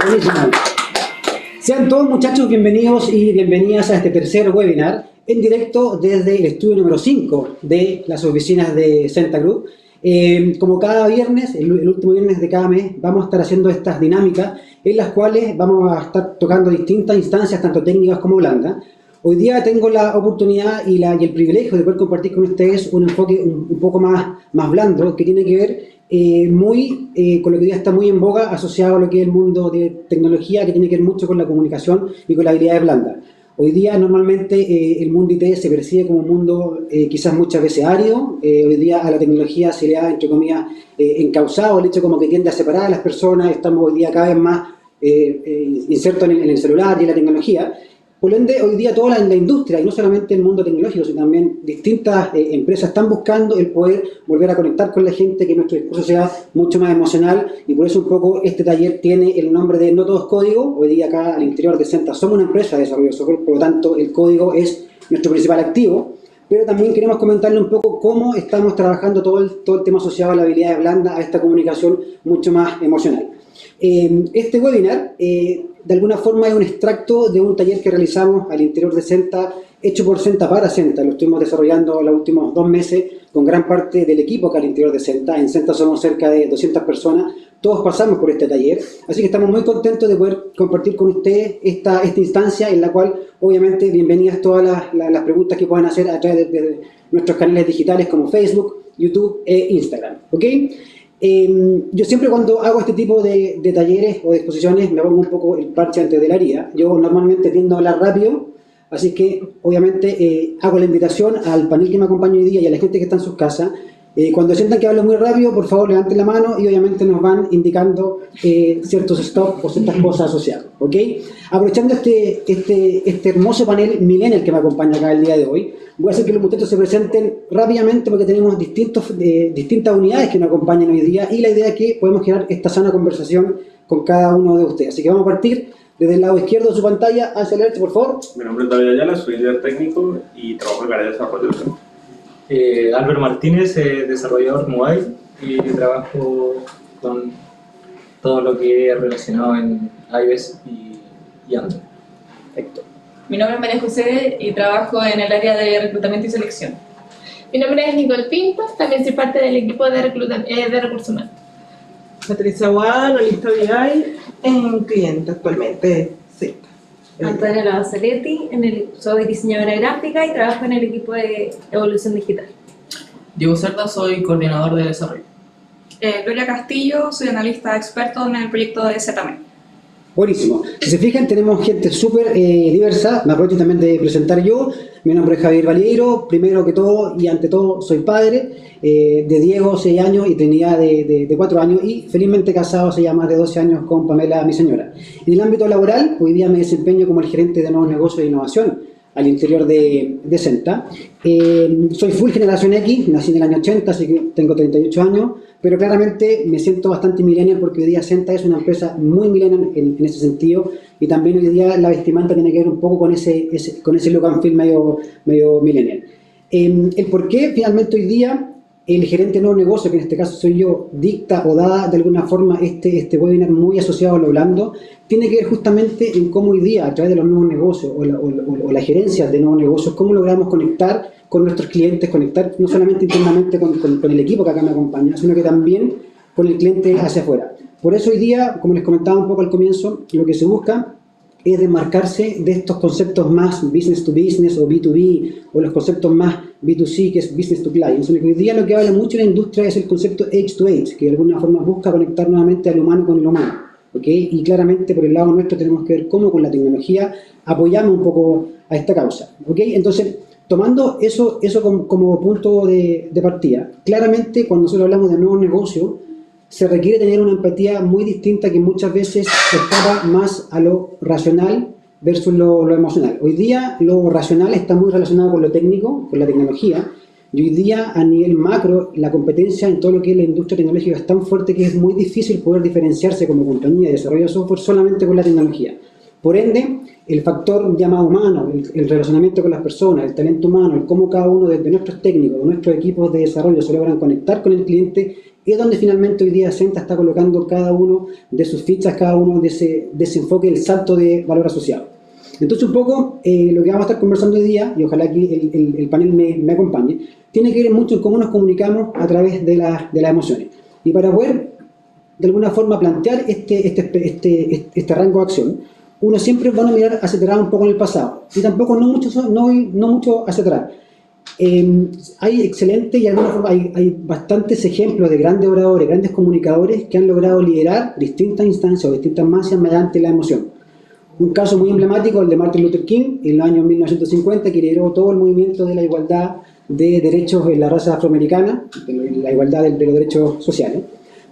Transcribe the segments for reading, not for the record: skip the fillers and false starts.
Buenísimo. Sean todos muchachos bienvenidos y bienvenidas a este tercer webinar en directo desde el estudio número 5 de las oficinas de Senta Group. Como cada viernes, el último viernes de cada mes, vamos a estar haciendo estas dinámicas en las cuales vamos a estar tocando distintas instancias, tanto técnicas como blandas. Hoy día tengo la oportunidad y el privilegio de poder compartir con ustedes un enfoque un poco más blando, que tiene que ver con lo que hoy día está muy en boga, asociado a lo que es el mundo de tecnología, que tiene que ver mucho con la comunicación y con las habilidades blandas. Hoy día normalmente el mundo IT se percibe como un mundo quizás muchas veces árido. Hoy día a la tecnología se le ha, entre comillas, encauzado el hecho como que tiende a separar a las personas. Estamos hoy día cada vez más insertos en el celular y en la tecnología. Por ende, hoy día toda la industria, y no solamente el mundo tecnológico, sino también distintas empresas están buscando el poder volver a conectar con la gente, que nuestro discurso sea mucho más emocional, y por eso un poco este taller tiene el nombre de No Todo es Código. Hoy día acá al interior de Senta somos una empresa de desarrollo de software, por lo tanto el código es nuestro principal activo, pero también queremos comentarle un poco cómo estamos trabajando todo el tema asociado a la habilidad blanda, a esta comunicación mucho más emocional. Este webinar de alguna forma es un extracto de un taller que realizamos al interior de Senta, hecho por Senta para Senta. Lo estuvimos desarrollando los últimos 2 meses con gran parte del equipo acá al interior de Senta. En Senta somos cerca de 200 personas, todos pasamos por este taller, así que estamos muy contentos de poder compartir con ustedes esta instancia en la cual obviamente bienvenidas todas las preguntas que puedan hacer a través de nuestros canales digitales como Facebook, YouTube e Instagram, ¿ok? Yo siempre cuando hago este tipo de talleres o de exposiciones me pongo un poco el parche antes de la herida. Yo normalmente tiendo a hablar rápido, así que obviamente hago la invitación al panel que me acompaña hoy día y a la gente que está en sus casas. Cuando sientan que hablo muy rápido, por favor levanten la mano y obviamente nos van indicando ciertos stops o ciertas cosas asociadas, ¿ok? Aprovechando este hermoso panel millennial que me acompaña acá el día de hoy, voy a hacer que los muchachos se presenten rápidamente porque tenemos distintas unidades que nos acompañan hoy día y la idea es que podemos generar esta sana conversación con cada uno de ustedes. Así que vamos a partir desde el lado izquierdo de su pantalla hacia el derecho, por favor. Mi nombre es David Ayala, soy líder técnico y trabajo en el área de desarrollo. Álvaro Martínez, desarrollador mobile, y trabajo con todo lo que es relacionado en iOS y Android. Perfecto. Mi nombre es María José y trabajo en el área de reclutamiento y selección. Mi nombre es Nicole Pinto, también soy parte del equipo de recursos humanos. Patricia Aguada, analista BI en cliente actualmente, sí. Antonio Lavazaletti, soy diseñadora gráfica y trabajo en el equipo de evolución digital. Diego Cerda, soy coordinador de desarrollo. Gloria Castillo, soy analista experto en el proyecto de ZME. Buenísimo. Si se fijan, tenemos gente súper diversa. Me aprovecho también de presentar yo. Mi nombre es Javier Valieiro. Primero que todo y ante todo, soy padre de Diego, 6 años, y Trinidad de 4 años. Y felizmente casado hace ya más de 12 años con Pamela, mi señora. En el ámbito laboral, hoy día me desempeño como el gerente de nuevos negocios e innovación al interior de Senta. Soy full generación X, nací en el año 80, así que tengo 38 años, pero claramente me siento bastante millennial porque hoy día Senta es una empresa muy millennial en ese sentido, y también hoy día la vestimenta tiene que ver un poco con ese look and feel medio millennial. El por qué finalmente hoy día el gerente de nuevo negocio, que en este caso soy yo, dicta o da de alguna forma este webinar muy asociado a lo blando, tiene que ver justamente en cómo hoy día, a través de los nuevos negocios o la gerencia de nuevos negocios, cómo logramos conectar con nuestros clientes, conectar no solamente internamente con el equipo que acá me acompaña, sino que también con el cliente hacia afuera. Por eso hoy día, como les comentaba un poco al comienzo, lo que se busca es desmarcarse de estos conceptos más business to business o B2B, o los conceptos más B2C, que es business to client. Hoy día lo que habla mucho en la industria es el concepto edge to edge, que de alguna forma busca conectar nuevamente al humano con el humano, ¿okay? Y claramente por el lado nuestro tenemos que ver cómo con la tecnología apoyamos un poco a esta causa, ¿okay? Entonces, tomando eso como punto de partida, claramente cuando nosotros hablamos de nuevos negocios, se requiere tener una empatía muy distinta que muchas veces escapa más a lo racional versus lo emocional. Hoy día lo racional está muy relacionado con lo técnico, con la tecnología, y hoy día a nivel macro la competencia en todo lo que es la industria tecnológica es tan fuerte que es muy difícil poder diferenciarse como compañía de desarrollo de software solamente con la tecnología. Por ende, el factor llamado humano, el relacionamiento con las personas, el talento humano, el cómo cada uno de nuestros técnicos, de nuestros equipos de desarrollo se logran conectar con el cliente, es donde finalmente hoy día Senta está colocando cada uno de sus fichas, cada uno de ese enfoque, el salto de valor asociado. Entonces un poco lo que vamos a estar conversando hoy día, y ojalá que el panel me acompañe, tiene que ver mucho en cómo nos comunicamos a través de las emociones. Y para poder de alguna forma plantear este rango de acción, uno siempre va a mirar hacia atrás un poco en el pasado, y tampoco no mucho hacia atrás. Hay excelentes y de alguna forma hay bastantes ejemplos de grandes oradores, grandes comunicadores que han logrado liderar distintas instancias o distintas masas mediante la emoción. Un caso muy emblemático, el de Martin Luther King, en los años 1950, que lideró todo el movimiento de la igualdad de derechos en la raza afroamericana, de la igualdad de los derechos sociales.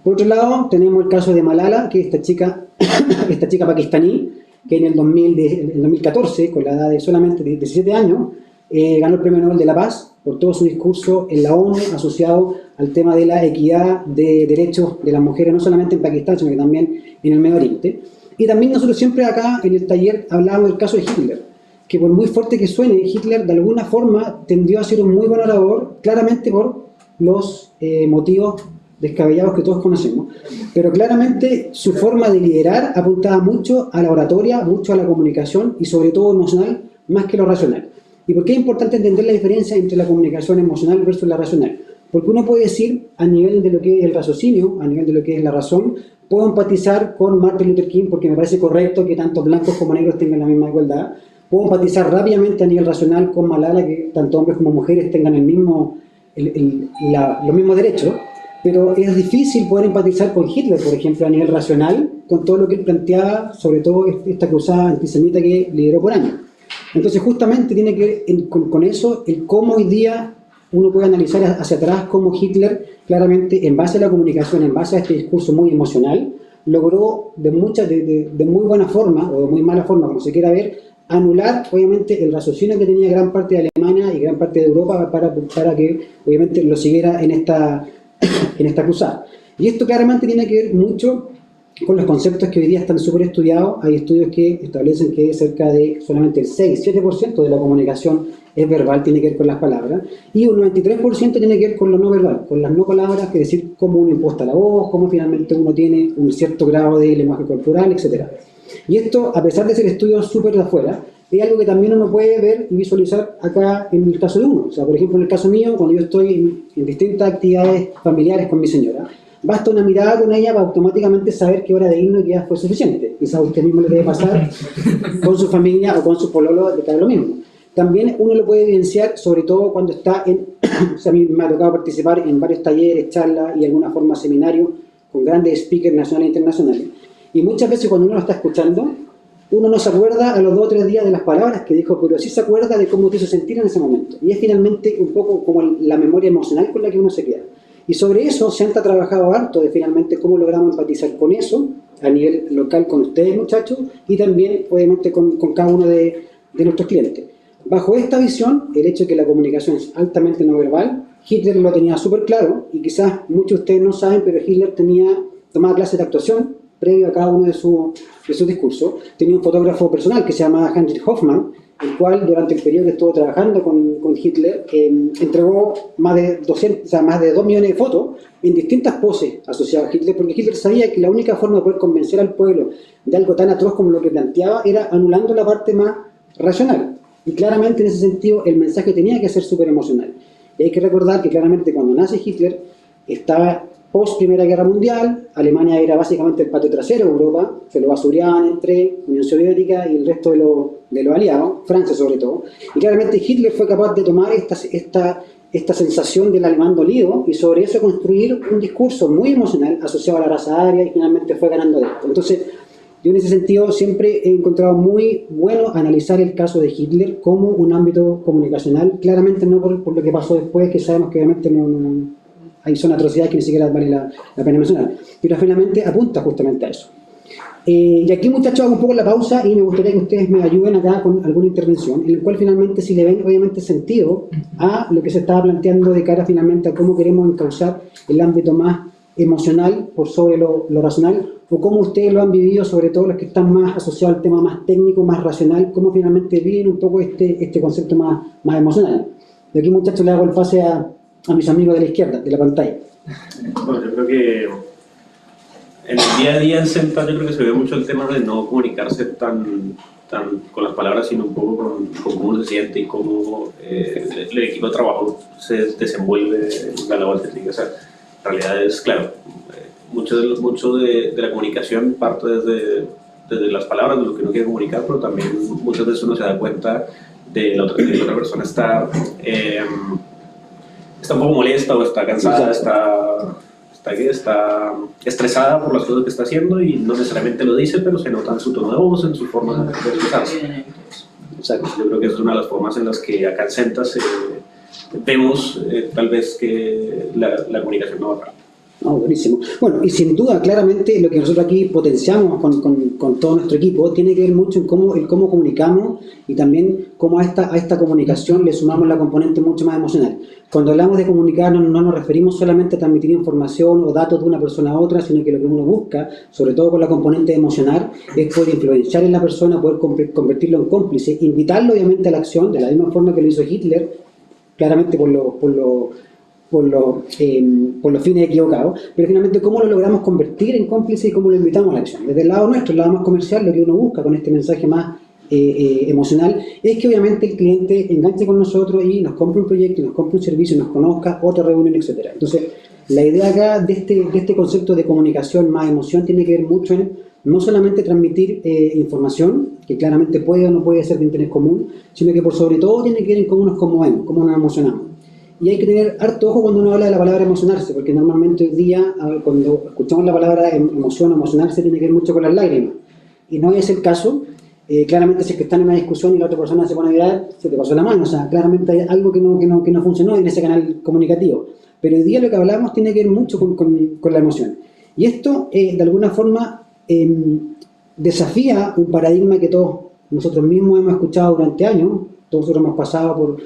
Por otro lado, tenemos el caso de Malala, que es esta chica pakistaní, que en el 2014, con la edad de solamente 17 años, ganó el Premio Nobel de la Paz por todo su discurso en la ONU asociado al tema de la equidad de derechos de las mujeres, no solamente en Pakistán, sino que también en el Medio Oriente. Y también nosotros siempre acá en el taller hablábamos del caso de Hitler, que por muy fuerte que suene, Hitler de alguna forma tendió a ser un muy buen orador, claramente por los motivos descabellados que todos conocemos, pero claramente su forma de liderar apuntaba mucho a la oratoria, mucho a la comunicación y sobre todo emocional, más que lo racional. ¿Y por qué es importante entender la diferencia entre la comunicación emocional versus la racional? Porque uno puede decir, a nivel de lo que es el raciocinio, a nivel de lo que es la razón, puedo empatizar con Martin Luther King porque me parece correcto que tanto blancos como negros tengan la misma igualdad. Puedo empatizar rápidamente a nivel racional con Malala, que tanto hombres como mujeres tengan los mismos derechos. Pero es difícil poder empatizar con Hitler, por ejemplo, a nivel racional, con todo lo que él planteaba, sobre todo esta cruzada antisemita que lideró por años. Entonces, justamente tiene que ver con eso, el cómo hoy día uno puede analizar hacia atrás cómo Hitler, claramente, en base a la comunicación, en base a este discurso muy emocional, logró de muy buena forma, o de muy mala forma, como se quiera ver, anular, obviamente, el raciocinio que tenía gran parte de Alemania y gran parte de Europa para que, obviamente, lo siguiera en esta cruzada. Y esto claramente tiene que ver mucho con los conceptos que hoy día están súper estudiados. Hay estudios que establecen que cerca de solamente el 6-7% de la comunicación es verbal, tiene que ver con las palabras, y un 93% tiene que ver con lo no verbal, con las no palabras, que es decir, cómo uno imposta la voz, cómo finalmente uno tiene un cierto grado de lenguaje corporal, etc. Y esto, a pesar de ser estudios súper de afuera, es algo que también uno puede ver y visualizar acá en el caso de uno. O sea, por ejemplo, en el caso mío, cuando yo estoy en distintas actividades familiares con mi señora, basta una mirada con ella para automáticamente saber qué hora de irnos y ya fue suficiente. Quizás a usted mismo le debe pasar con su familia o con su pololo de cada lo mismo. También uno lo puede evidenciar, sobre todo cuando está o sea, a mí me ha tocado participar en varios talleres, charlas y de alguna forma seminarios con grandes speakers nacionales e internacionales. Y muchas veces cuando uno lo está escuchando, uno no se acuerda a los 2 o 3 días de las palabras que dijo, pero sí se acuerda de cómo te hizo sentir en ese momento. Y es finalmente un poco como la memoria emocional con la que uno se queda. Y sobre eso Senta ha trabajado harto de finalmente cómo logramos empatizar con eso a nivel local con ustedes, muchachos, y también obviamente con cada uno de nuestros clientes. Bajo esta visión, el hecho de que la comunicación es altamente no verbal, Hitler lo tenía súper claro, y quizás muchos de ustedes no saben, pero Hitler tomaba clases de actuación previo a cada uno de sus discursos. Tenía un fotógrafo personal que se llamaba Heinrich Hoffmann, el cual durante el periodo que estuvo trabajando con Hitler entregó más de 2 millones de fotos en distintas poses asociadas a Hitler, porque Hitler sabía que la única forma de poder convencer al pueblo de algo tan atroz como lo que planteaba era anulando la parte más racional. Y claramente en ese sentido el mensaje tenía que ser súper emocional. Y hay que recordar que claramente cuando nace Hitler estaba post Primera Guerra Mundial, Alemania era básicamente el patio trasero de Europa, se lo basuriaban entre Unión Soviética y el resto de los aliados, Francia sobre todo. Y claramente Hitler fue capaz de tomar esta sensación del alemán dolido y sobre eso construir un discurso muy emocional asociado a la raza aria y finalmente fue ganando de esto. Entonces, yo en ese sentido siempre he encontrado muy bueno analizar el caso de Hitler como un ámbito comunicacional, claramente no por lo que pasó después, que sabemos que obviamente son atrocidades que ni siquiera vale la pena mencionar, pero finalmente apunta justamente a eso. Y aquí, muchachos, hago un poco la pausa y me gustaría que ustedes me ayuden acá con alguna intervención, en la cual finalmente si le ven obviamente sentido a lo que se estaba planteando de cara finalmente a cómo queremos encauzar el ámbito más emocional por sobre lo racional, o cómo ustedes lo han vivido, sobre todo los que están más asociados al tema más técnico, más racional, cómo finalmente viven un poco este concepto más emocional. De aquí, muchachos, le hago el pase a mis amigos de la izquierda, de la pantalla. Bueno, yo creo que en el día a día en Senta yo creo que se ve mucho el tema de no comunicarse tan con las palabras, sino un poco con cómo uno se siente y cómo el equipo de trabajo se desenvuelve en la labor técnica. O sea, en realidad es claro, mucho de la comunicación parte desde las palabras, de lo que uno quiere comunicar, pero también muchas veces uno se da cuenta de la otra persona está un poco molesta o está cansada, está estresada por las cosas que está haciendo y no necesariamente lo dice, pero se nota en su tono de voz, en su forma de expresarse. Exacto. Yo creo que es una de las formas en las que acá en Senta vemos tal vez que la comunicación no va a Buenísimo. Bueno, y sin duda, claramente, lo que nosotros aquí potenciamos con todo nuestro equipo tiene que ver mucho en cómo comunicamos y también cómo a esta comunicación le sumamos la componente mucho más emocional. Cuando hablamos de comunicar no nos referimos solamente a transmitir información o datos de una persona a otra, sino que lo que uno busca, sobre todo con la componente emocional, es poder influenciar en la persona, poder convertirlo en cómplice, invitarlo obviamente a la acción, de la misma forma que lo hizo Hitler, claramente por los fines equivocados, pero finalmente cómo lo logramos convertir en cómplice y cómo lo invitamos a la acción. Desde el lado nuestro, el lado más comercial, lo que uno busca con este mensaje más emocional es que obviamente el cliente enganche con nosotros y nos compre un proyecto, nos compre un servicio, nos conozca, otra reunión, etc. Entonces, la idea acá de este concepto de comunicación más emoción tiene que ver mucho en no solamente transmitir información, que claramente puede o no puede ser de interés común, sino que por sobre todo tiene que ver en cómo nos conmovemos, cómo nos emocionamos. Y hay que tener harto ojo cuando uno habla de la palabra emocionarse, porque normalmente hoy día, cuando escuchamos la palabra emoción, emocionarse, tiene que ver mucho con las lágrimas. Y no es el caso. Claramente, si es que están en una discusión y la otra persona se pone a mirar, se te pasó la mano. O sea, claramente hay algo que no funcionó en ese canal comunicativo. Pero hoy día lo que hablamos tiene que ver mucho con la emoción. Y esto, de alguna forma, desafía un paradigma que todos nosotros mismos hemos escuchado durante años. Todos nosotros hemos pasado por,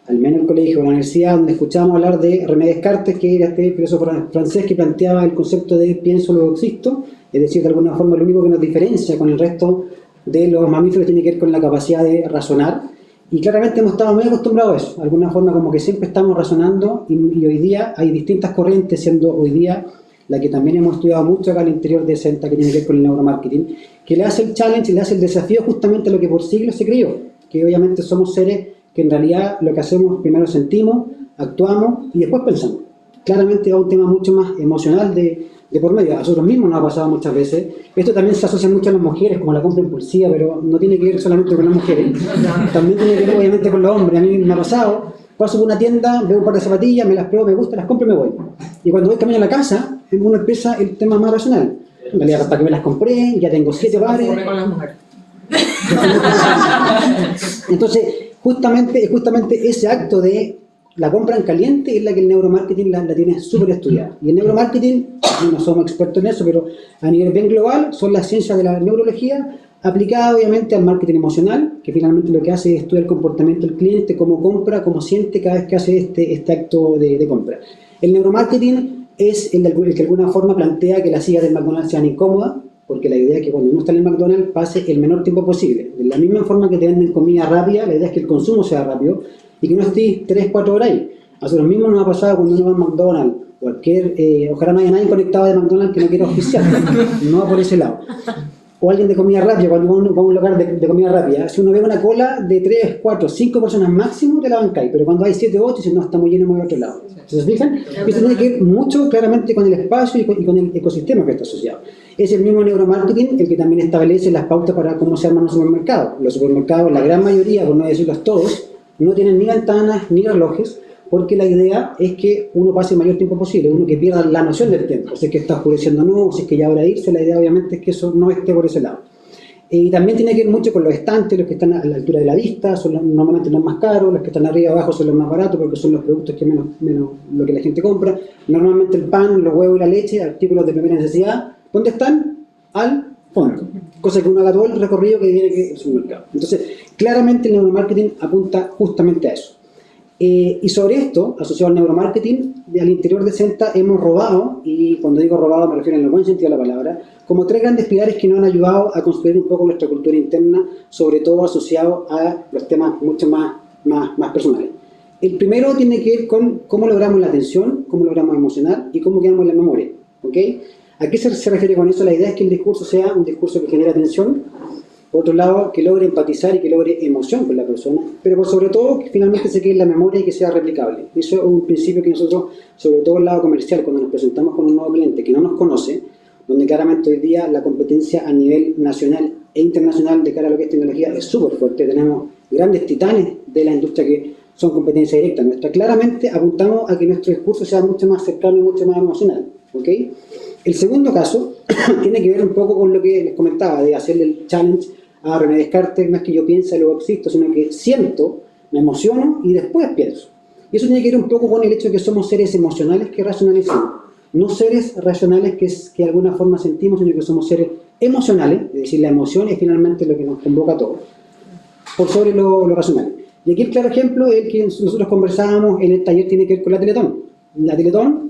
al menos el colegio o la universidad, donde escuchábamos hablar de René Descartes, que era este filósofo francés que planteaba el concepto de pienso, luego existo. Es decir, de alguna forma, lo único que nos diferencia con el resto de los mamíferos tiene que ver con la capacidad de razonar, y claramente hemos estado muy acostumbrados a eso, de alguna forma como que siempre estamos razonando, y hoy día hay distintas corrientes, siendo hoy día la que también hemos estudiado mucho acá al interior de Senta, que tiene que ver con el neuromarketing, que le hace el challenge, le hace el desafío justamente a lo que por siglos se creyó, que obviamente somos seres que en realidad lo que hacemos primero sentimos, actuamos y después pensamos. Claramente va un tema mucho más emocional de por medio. A nosotros mismos nos ha pasado muchas veces. Esto también se asocia mucho a las mujeres, como la compra impulsiva, pero no tiene que ver solamente con las mujeres. También tiene que ver obviamente con los hombres. A mí me ha pasado, paso por una tienda, veo un par de zapatillas, me las pruebo, me gustan, las compro y me voy. Y cuando voy camino a la casa, uno empieza el tema más racional. En realidad, para que me las compré, ya tengo 7 pares. Con las mujeres. Entonces, justamente ese acto de la compra en caliente es la que el neuromarketing la tiene súper estudiada. Y el neuromarketing, no somos expertos en eso, pero a nivel bien global, son las ciencias de la neurología aplicada obviamente al marketing emocional, que finalmente lo que hace es estudiar el comportamiento del cliente, cómo compra, cómo siente cada vez que hace este acto de compra. El neuromarketing es el que de alguna forma plantea que las sillas del McDonald's sean incómodas, porque la idea es que cuando uno está en el McDonald's pase el menor tiempo posible. De la misma forma que te venden comida rápida, la idea es que el consumo sea rápido y que no estés 3-4 horas ahí. A nosotros mismos nos ha pasado cuando uno va a McDonald's, ojalá no haya nadie conectado de McDonald's que no quiera oficiar, no va por ese lado. O alguien de comida rápida, cuando va a un lugar de comida rápida, si uno ve una cola de 3, 4, 5 personas máximo, te la bancáis, pero cuando hay 7 o 8, dicen, no, está muy lleno, me voy a otro lado. ¿Se fijan? Esto tiene que ver mucho claramente con el espacio y con el ecosistema que está asociado. Es el mismo neuromarketing el que también establece las pautas para cómo se arman los supermercados. Los supermercados, la gran mayoría, por no decirlos todos, no tienen ni ventanas ni relojes, porque la idea es que uno pase el mayor tiempo posible, uno que pierda la noción del tiempo, si es que está oscureciendo o no, si es que ya habrá irse, la idea obviamente es que eso no esté por ese lado. Y también tiene que ver mucho con los estantes, los que están a la altura de la vista, son normalmente los más caros, los que están arriba y abajo son los más baratos, porque son los productos que menos lo que la gente compra. Normalmente el pan, los huevos y la leche, artículos de primera necesidad, ¿dónde están? Al fondo. Cosa que uno haga todo el recorrido que tiene que el supermercado. Entonces, claramente el neuromarketing apunta justamente a eso. Y sobre esto, asociado al neuromarketing, al interior de Senta hemos robado, y cuando digo robado me refiero en el buen sentido de la palabra, como 3 grandes pilares que nos han ayudado a construir un poco nuestra cultura interna, sobre todo asociado a los temas mucho más personales. El primero tiene que ver con cómo logramos la atención, cómo logramos emocionar y cómo quedamos en la memoria. ¿Okay? ¿A qué se refiere con eso? La idea es que el discurso sea un discurso que genere atención, por otro lado, que logre empatizar y que logre emoción con la persona, pero por sobre todo que finalmente se quede en la memoria y que sea replicable. Eso es un principio que nosotros, sobre todo en el lado comercial, cuando nos presentamos con un nuevo cliente que no nos conoce, donde claramente hoy día la competencia a nivel nacional e internacional de cara a lo que es tecnología es súper fuerte. Tenemos grandes titanes de la industria que son competencia directa nuestra. Claramente apuntamos a que nuestro discurso sea mucho más cercano y mucho más emocional. ¿Okay? El segundo caso tiene que ver un poco con lo que les comentaba, de hacerle el challenge a René Descartes. No es que yo piense y luego existo, sino que siento, me emociono y después pienso. Y eso tiene que ver un poco con el hecho de que somos seres emocionales que racionalizamos. No seres racionales que de alguna forma sentimos, sino que somos seres emocionales, es decir, la emoción es finalmente lo que nos convoca a todos, por sobre lo racional. Y aquí el claro ejemplo es el que nosotros conversábamos en el taller, tiene que ver con la Teletón. La Teletón,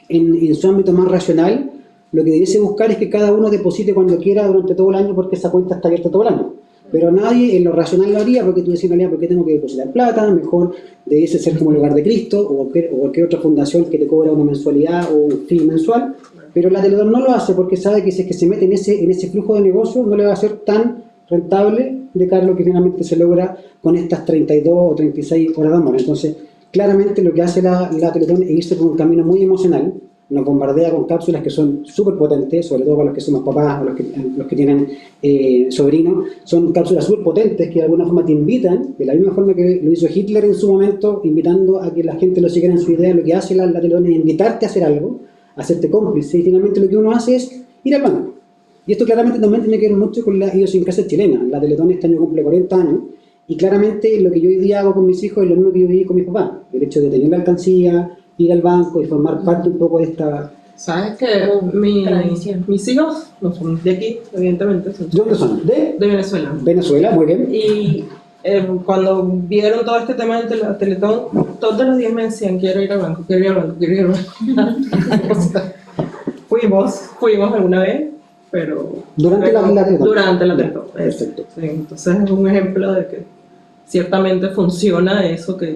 en su ámbito más racional, lo que debiese buscar es que cada uno deposite cuando quiera durante todo el año, porque esa cuenta está abierta todo el año. Pero nadie en lo racional lo haría, porque tú decías, ¿por qué tengo que depositar plata? Mejor debiese ser como el Hogar de Cristo o cualquier otra fundación que te cobra una mensualidad o un fee mensual. Pero la Teletón no lo hace porque sabe que si es que se mete en ese flujo de negocio no le va a ser tan rentable de cara a lo que finalmente se logra con estas 32 o 36 horas de amor. Entonces, claramente lo que hace la Teletón es irse por un camino muy emocional, nos bombardea con cápsulas que son súper potentes, sobre todo para los que somos papás o los que tienen sobrinos, son cápsulas súper potentes que de alguna forma te invitan, de la misma forma que lo hizo Hitler en su momento, invitando a que la gente lo siguiera en su idea. Lo que hace la Teletón es invitarte a hacer algo, hacerte cómplice, y finalmente lo que uno hace es ir al banco. Y esto claramente también tiene que ver mucho con la idiosincrasia chilena. La Teletón este año cumple 40 años, y claramente lo que yo hoy día hago con mis hijos es lo mismo que yo viví con mis papás. El hecho de tener la alcancía, ir al banco y formar parte un poco de esta... ¿Sabes que mis hijos no son de aquí, evidentemente? ¿De dónde son? De Venezuela. Venezuela, muy bien. Y cuando vieron todo este tema del Teletón, todos los días me decían, quiero ir al banco, quiero ir al banco, quiero ir al banco. O sea, fuimos alguna vez, pero... Durante la Teletón. Durante la Teletón. Perfecto. Sí, entonces es un ejemplo de que ciertamente funciona eso que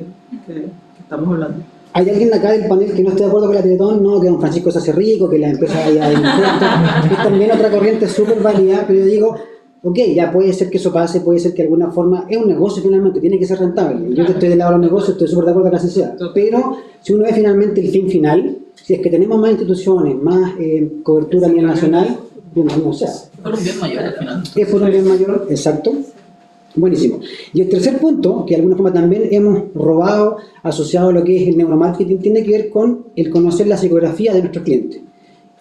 estamos hablando. ¿Hay alguien acá del panel que no esté de acuerdo con la Teletón? No, que don Francisco se hace rico, que la empresa vaya de es también otra corriente súper válida, pero yo digo, ok, ya puede ser que eso pase, puede ser que de alguna forma, es un negocio finalmente, tiene que ser rentable. Yo que estoy del lado de los negocios, estoy súper de acuerdo que así sea. Pero si uno ve finalmente el fin final, si es que tenemos más instituciones, más cobertura a nivel nacional, bienvenido sea. Por un bien mayor al final. Es por un bien mayor, exacto. Buenísimo. Y el tercer punto, que de alguna forma también hemos robado, asociado a lo que es el neuromarketing, tiene que ver con el conocer la psicografía de nuestros clientes.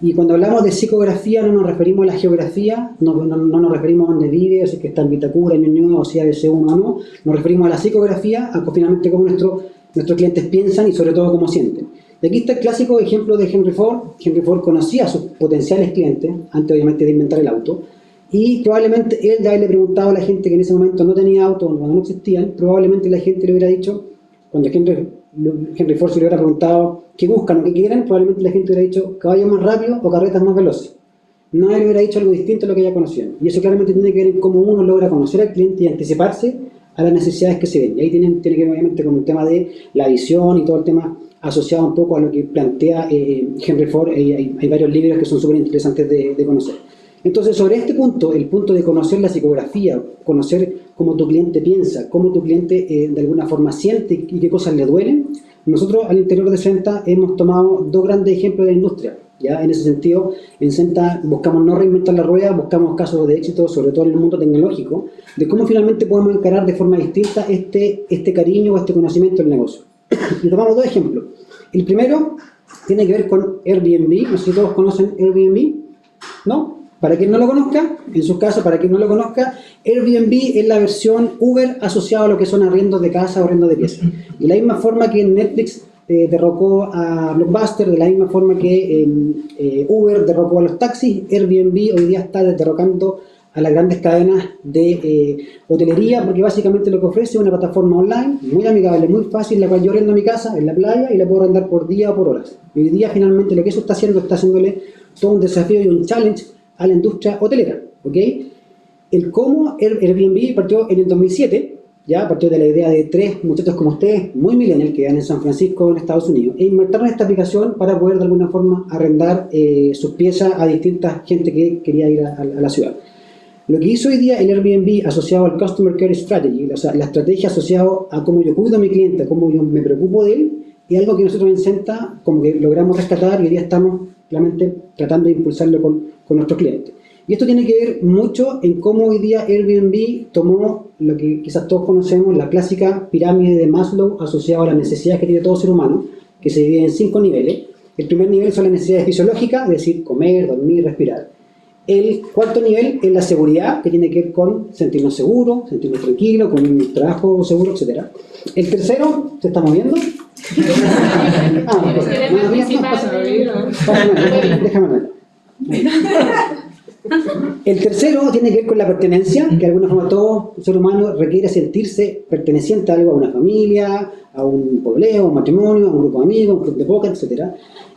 Y cuando hablamos de psicografía no nos referimos a la geografía, no nos referimos a dónde vive, o si es que está en Vitacura, en Ñuñoa, o si es ABC1 o no, nos referimos a la psicografía, a finalmente cómo nuestros clientes piensan y sobre todo cómo sienten. Y aquí está el clásico ejemplo de Henry Ford. Henry Ford conocía a sus potenciales clientes, antes obviamente de inventar el auto, y probablemente él de haberle preguntado a la gente que en ese momento no tenía auto, cuando no existían, probablemente la gente le hubiera dicho, cuando Henry Ford se le hubiera preguntado qué buscan o qué quieren, probablemente la gente hubiera dicho caballos más rápidos o carretas más veloces. Nadie le hubiera dicho algo distinto a lo que ya conocían. Y eso claramente tiene que ver en cómo uno logra conocer al cliente y anticiparse a las necesidades que se ven. Y ahí tiene que ver obviamente con el tema de la visión y todo el tema asociado un poco a lo que plantea Henry Ford. Hay varios libros que son súper interesantes de conocer. Entonces, sobre este punto, el punto de conocer la psicografía, conocer cómo tu cliente piensa, cómo tu cliente de alguna forma siente y qué cosas le duelen, nosotros al interior de Senta hemos tomado 2 grandes ejemplos de la industria. ¿Ya? En ese sentido, en Senta buscamos no reinventar la rueda, buscamos casos de éxito, sobre todo en el mundo tecnológico, de cómo finalmente podemos encarar de forma distinta este cariño o este conocimiento del negocio. Y tomamos 2 ejemplos. El primero tiene que ver con Airbnb. No sé si todos conocen Airbnb, ¿no? Para quien no lo conozca, en su caso, para quien no lo conozca, Airbnb es la versión Uber asociada a lo que son arriendos de casa o arriendos de piezas. De la misma forma que Netflix derrocó a Blockbuster, de la misma forma que Uber derrocó a los taxis, Airbnb hoy día está derrocando a las grandes cadenas de hotelería, porque básicamente lo que ofrece es una plataforma online muy amigable, muy fácil, la cual yo arrendo mi casa en la playa y la puedo arrendar por día o por horas. Y hoy día finalmente lo que eso está haciéndole todo un desafío y un challenge a la industria hotelera, ¿ok? El cómo Airbnb partió en el 2007, ya partió de la idea de 3 muchachos como ustedes, muy millennial, que viven en San Francisco, en Estados Unidos, e inventaron esta aplicación para poder de alguna forma arrendar sus piezas a distintas gente que quería ir a la ciudad. Lo que hizo hoy día el Airbnb asociado al Customer Care Strategy, o sea, la estrategia asociada a cómo yo cuido a mi cliente, cómo yo me preocupo de él, es algo que nosotros en Senta como que logramos rescatar y hoy día estamos realmente tratando de impulsarlo con nuestros clientes. Y esto tiene que ver mucho en cómo hoy día Airbnb tomó lo que quizás todos conocemos, la clásica pirámide de Maslow asociada a las necesidades que tiene todo ser humano, que se divide en 5 niveles. El primer nivel son las necesidades fisiológicas, es decir, comer, dormir, respirar. El cuarto nivel es la seguridad, que tiene que ver con sentirnos seguros, sentirnos tranquilos, con un trabajo seguro, etc. El tercero, ¿se está moviendo? Déjame ver. El tercero tiene que ver con la pertenencia, que de alguna forma todo ser humano requiere sentirse perteneciente a algo, a una familia, a un pobleo, a un matrimonio, a un grupo de amigos, a un club de póker, etc.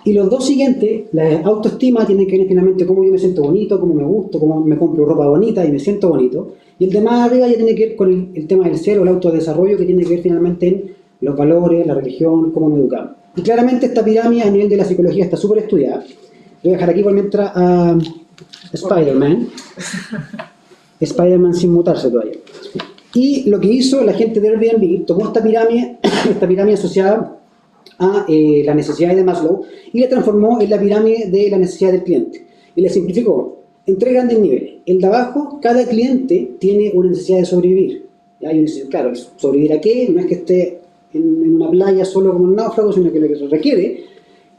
Y los dos siguientes, la autoestima, tiene que ver finalmente cómo yo me siento bonito, cómo me gusto, cómo me compro ropa bonita y me siento bonito. Y el de más arriba ya tiene que ver con el tema del ser o el autodesarrollo, que tiene que ver finalmente en los valores, la religión, cómo nos educamos. Y claramente esta pirámide a nivel de la psicología está súper estudiada. Voy a dejar aquí por mientras a Spider-Man sin mutarse todavía. Y lo que hizo la gente de Airbnb, tomó esta pirámide asociada a las necesidades de Maslow y la transformó en la pirámide de la necesidad del cliente. Y la simplificó en 3 grandes niveles. El de abajo, cada cliente tiene una necesidad de sobrevivir. ¿Ya? Y claro, ¿sobrevivir a qué? No es que esté en una playa solo como un náufrago, sino que lo que se requiere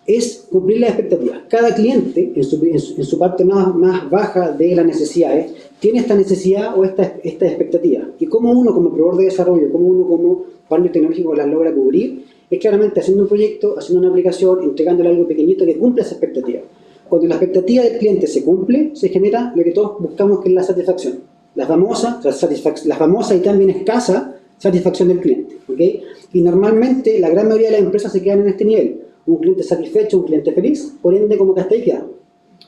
es cumplir las expectativas. Cada cliente, en su parte más baja de las necesidades, tiene esta necesidad o esta expectativa. Y cómo uno como proveedor de desarrollo, cómo uno como partner tecnológico las logra cubrir, es claramente haciendo un proyecto, haciendo una aplicación, entregándole algo pequeñito que cumpla esa expectativa. Cuando la expectativa del cliente se cumple, se genera lo que todos buscamos, que es la satisfacción. La famosa y también escasa satisfacción del cliente. ¿Okay? Y normalmente la gran mayoría de las empresas se quedan en este nivel. Un cliente satisfecho, un cliente feliz, por ende como que hasta ahí quedamos.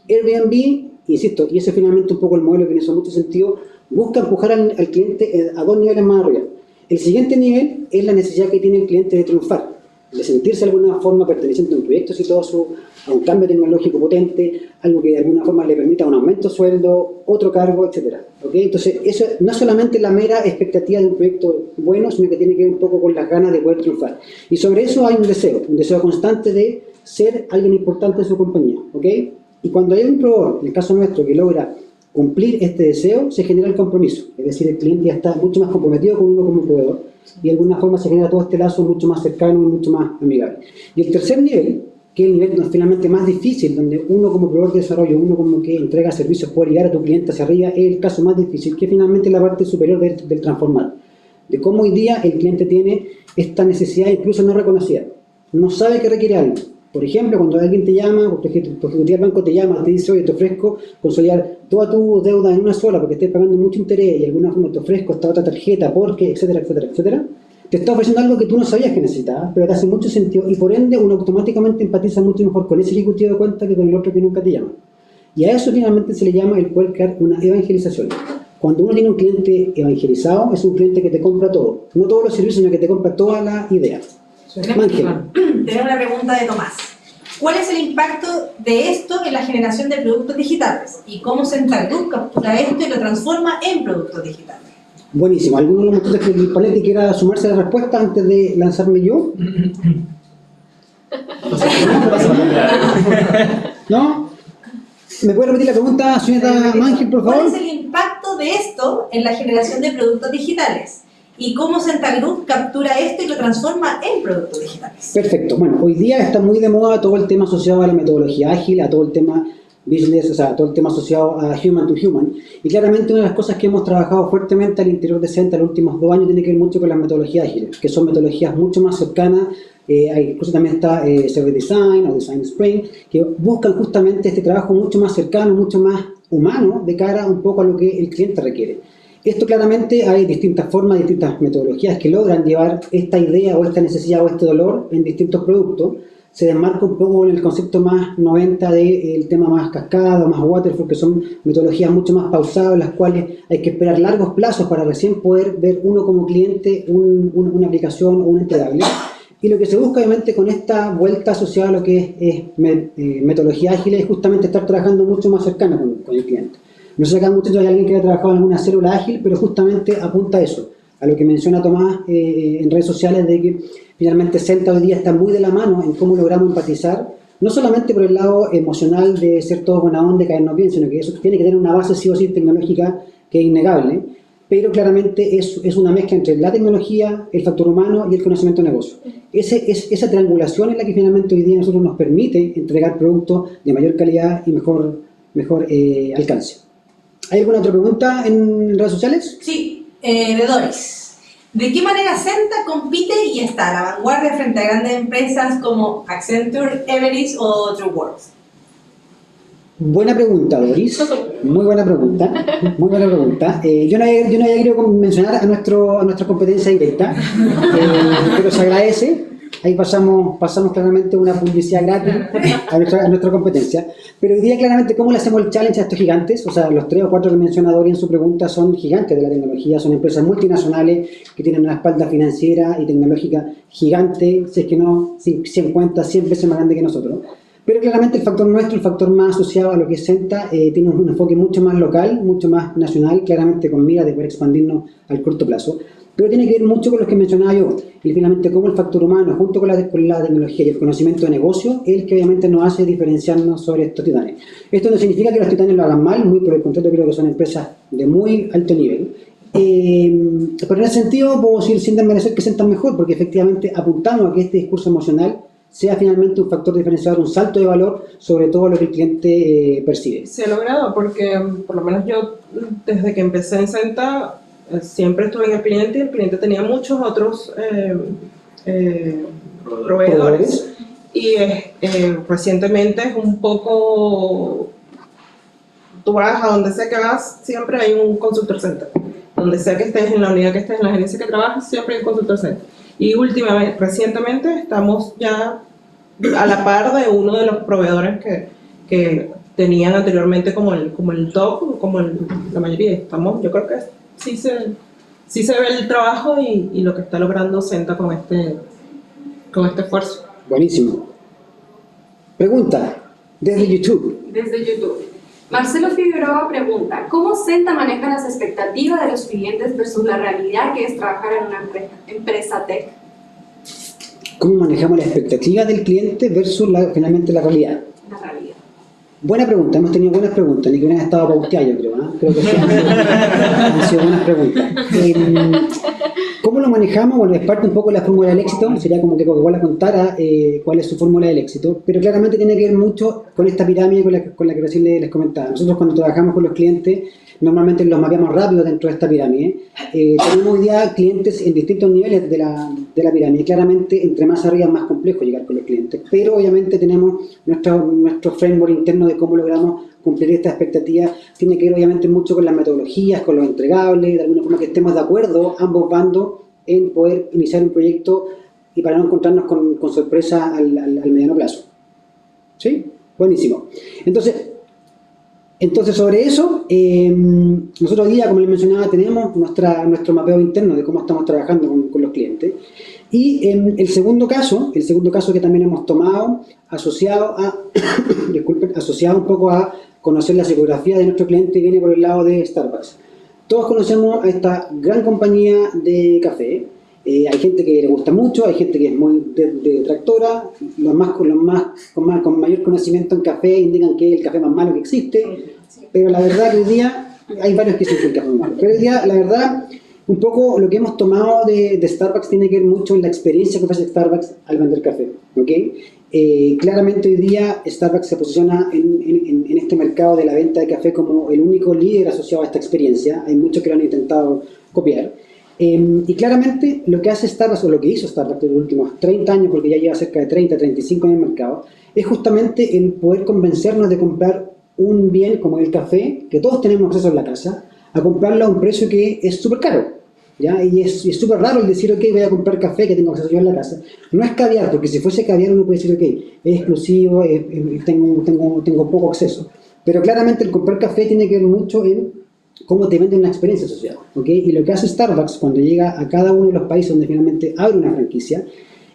Airbnb, insisto, y ese es finalmente un poco el modelo que en eso mucho sentido, busca empujar al cliente a 2 niveles más arriba. El siguiente nivel es la necesidad que tiene el cliente de triunfar, de sentirse de alguna forma perteneciente a un proyecto exitoso, a un cambio tecnológico potente, algo que de alguna forma le permita un aumento de sueldo, otro cargo, etc. ¿Okay? Entonces, eso no es solamente la mera expectativa de un proyecto bueno, sino que tiene que ver un poco con las ganas de poder triunfar. Y sobre eso hay un deseo constante de ser alguien importante en su compañía. ¿Okay? Y cuando hay un proveedor, en el caso nuestro, que logra cumplir este deseo, se genera el compromiso. Es decir, el cliente ya está mucho más comprometido con uno como proveedor y de alguna forma se genera todo este lazo mucho más cercano y mucho más amigable. Y el tercer nivel, que es el nivel finalmente más difícil, donde uno como proveedor de desarrollo, uno como que entrega servicios, puede llegar a tu cliente hacia arriba, es el caso más difícil, que es finalmente la parte superior del transformar. De cómo hoy día el cliente tiene esta necesidad incluso no reconocida. No sabe que requiere algo. Por ejemplo, cuando alguien te llama, tu ejecutivo del banco te llama, te dice, oye, te ofrezco consolidar toda tu deuda en una sola porque estés pagando mucho interés y de alguna forma te ofrezco esta otra tarjeta porque, etcétera, etcétera, etcétera. Te está ofreciendo algo que tú no sabías que necesitabas, pero te hace mucho sentido y por ende uno automáticamente empatiza mucho mejor con ese ejecutivo de cuenta que con el otro que nunca te llama. Y a eso finalmente se le llama el poder crear una evangelización. Cuando uno tiene un cliente evangelizado, es un cliente que te compra todo. No todos los servicios, sino que te compra toda la idea. Tenemos una pregunta de Tomás. ¿Cuál es el impacto de esto en la generación de productos digitales? ¿Y cómo Senta Group captura esto y lo transforma en productos digitales? Buenísimo. ¿Alguno de los muchachos que el panel que quiera sumarse a la respuesta antes de lanzarme yo? ¿No? ¿Me puede repetir la pregunta, señorita Mangel, por favor? ¿Cuál es el impacto de esto en la generación de productos digitales? ¿Y cómo Senta Group captura esto y lo transforma en productos digitales? Perfecto. Bueno, hoy día está muy de moda todo el tema asociado a la metodología ágil, a todo el tema business, o sea, todo el tema asociado a human to human. Y claramente una de las cosas que hemos trabajado fuertemente al interior de Senta en los últimos 2 años tiene que ver mucho con las metodologías ágiles, que son metodologías mucho más cercanas Incluso también está Service Design o Design Spring, que buscan justamente este trabajo mucho más cercano, mucho más humano, de cara un poco a lo que el cliente requiere. Esto claramente hay distintas formas, distintas metodologías que logran llevar esta idea o esta necesidad o este dolor en distintos productos. Se desmarca un poco en el concepto más 90 del tema más cascada, más waterfall, que son metodologías mucho más pausadas, en las cuales hay que esperar largos plazos para recién poder ver uno como cliente una aplicación o un entregable. Y lo que se busca obviamente con esta vuelta asociada a lo que es metodología ágil es justamente estar trabajando mucho más cercano con el cliente. No sé si acá muchachos hay alguien que haya trabajado en alguna célula ágil, pero justamente apunta a eso, a lo que menciona Tomás en redes sociales, de que finalmente Senta hoy día está muy de la mano en cómo logramos empatizar, no solamente por el lado emocional de ser todos buena onda y caernos bien, sino que eso tiene que tener una base sí o sí tecnológica que es innegable, pero claramente es una mezcla entre la tecnología, el factor humano y el conocimiento de negocio. Esa triangulación es la que finalmente hoy día a nosotros nos permite entregar productos de mayor calidad y mejor alcance. ¿Hay alguna otra pregunta en redes sociales? Sí, de Doris. ¿De qué manera Senta compite y está a la vanguardia frente a grandes empresas como Accenture, Everest o TrueWorks? Buena pregunta, Doris. Muy buena pregunta. Muy buena pregunta. Yo no había querido mencionar a nuestra competencia directa, pero se agradece. Ahí pasamos claramente una publicidad gratis a nuestra competencia. Pero hoy día claramente, ¿cómo le hacemos el challenge a estos gigantes? O sea, los 3 o 4 que menciona Dori en su pregunta son gigantes de la tecnología, son empresas multinacionales que tienen una espalda financiera y tecnológica gigante, si es que no 50, 100 veces más grande que nosotros. Pero claramente el factor nuestro, el factor más asociado a lo que es Senta, tiene un enfoque mucho más local, mucho más nacional, claramente con mira de poder expandirnos al corto plazo. Pero tiene que ver mucho con lo que mencionaba yo, y finalmente cómo el factor humano, junto con la tecnología y el conocimiento de negocio, es el que obviamente nos hace diferenciarnos sobre estos titanes. Esto no significa que los titanes lo hagan mal, muy por el contrario, creo que son empresas de muy alto nivel. Pero en ese sentido puedo decir sin desmerecer que Senta mejor, porque efectivamente apuntamos a que este discurso emocional sea finalmente un factor diferenciador, un salto de valor sobre todo lo que el cliente percibe. Se ha logrado porque, por lo menos yo, desde que empecé en Senta, siempre estuve en el cliente y el cliente tenía muchos otros proveedores. Y recientemente es un poco, tú vas a donde sea que vas, siempre hay un consultor center. Donde sea que estés, en la unidad que estés, en la gerencia que trabajes, siempre hay un consultor center. Y recientemente estamos ya a la par de uno de los proveedores que tenían anteriormente como el top, como la mayoría. Yo creo que sí se ve el trabajo y lo que está logrando Senta con este esfuerzo. Buenísimo. Pregunta desde YouTube. Desde YouTube. Marcelo Figueroa pregunta, ¿cómo Senta maneja las expectativas de los clientes versus la realidad que es trabajar en una empresa tech? ¿Cómo manejamos las expectativas del cliente versus finalmente la realidad? La realidad. Buena pregunta, hemos tenido buenas preguntas, ni que hubieran estado pausteadas, yo creo, ¿no? Creo que han sido buenas preguntas. ¿Cómo lo manejamos? Bueno, es parte un poco de la fórmula del éxito, sería como que Coca-Cola contara cuál es su fórmula del éxito, pero claramente tiene que ver mucho con esta pirámide con la que recién les comentaba. Nosotros cuando trabajamos con los clientes, normalmente los mapeamos rápido dentro de esta pirámide. Tenemos hoy día clientes en distintos niveles de la pirámide. Claramente, entre más arriba es más complejo llegar con los clientes, pero obviamente tenemos nuestro framework interno de cómo logramos cumplir estas expectativas. Tiene que ver obviamente mucho con las metodologías, con los entregables, de alguna forma que estemos de acuerdo ambos bandos en poder iniciar un proyecto y para no encontrarnos con sorpresa al mediano plazo. ¿Sí? Buenísimo. Entonces sobre eso, nosotros hoy día, como les mencionaba, tenemos nuestro mapeo interno de cómo estamos trabajando con los clientes. Y el segundo caso que también hemos tomado, asociado un poco a conocer la psicografía de nuestro cliente, viene por el lado de Starbucks. Todos conocemos a esta gran compañía de café. Hay gente que le gusta mucho, hay gente que es muy detractora. Con mayor conocimiento en café indican que es el café más malo que existe. Pero la verdad que hoy día hay varios que dicen que el café es malo. Pero hoy día, la verdad, un poco lo que hemos tomado de Starbucks tiene que ver mucho en la experiencia que ofrece Starbucks al vender café. ¿Okay? Claramente hoy día Starbucks se posiciona en este mercado de la venta de café como el único líder asociado a esta experiencia. Hay muchos que lo han intentado copiar. Y claramente lo que hace Starbucks, o lo que hizo Starbucks en los últimos 30 años, porque ya lleva cerca de 30, 35 años en el mercado, es justamente el poder convencernos de comprar un bien como el café, que todos tenemos acceso en la casa, a comprarlo a un precio que es súper caro, ¿ya? Y es súper raro el decir, ok, voy a comprar café que tengo acceso yo en la casa. No es caviar, porque si fuese caviar uno puede decir, ok, es exclusivo, tengo poco acceso. Pero claramente el comprar café tiene que ver mucho en cómo te venden una experiencia social, ¿ok? Y lo que hace Starbucks cuando llega a cada uno de los países donde finalmente abre una franquicia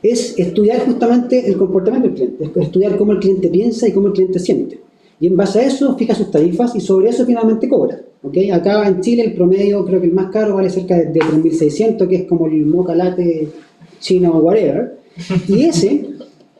es estudiar justamente el comportamiento del cliente, es estudiar cómo el cliente piensa y cómo el cliente siente. Y en base a eso fija sus tarifas y sobre eso finalmente cobra, ¿ok? Acá en Chile el promedio, creo que el más caro vale cerca de 3.600, que es como el mocha latte chino o whatever. Y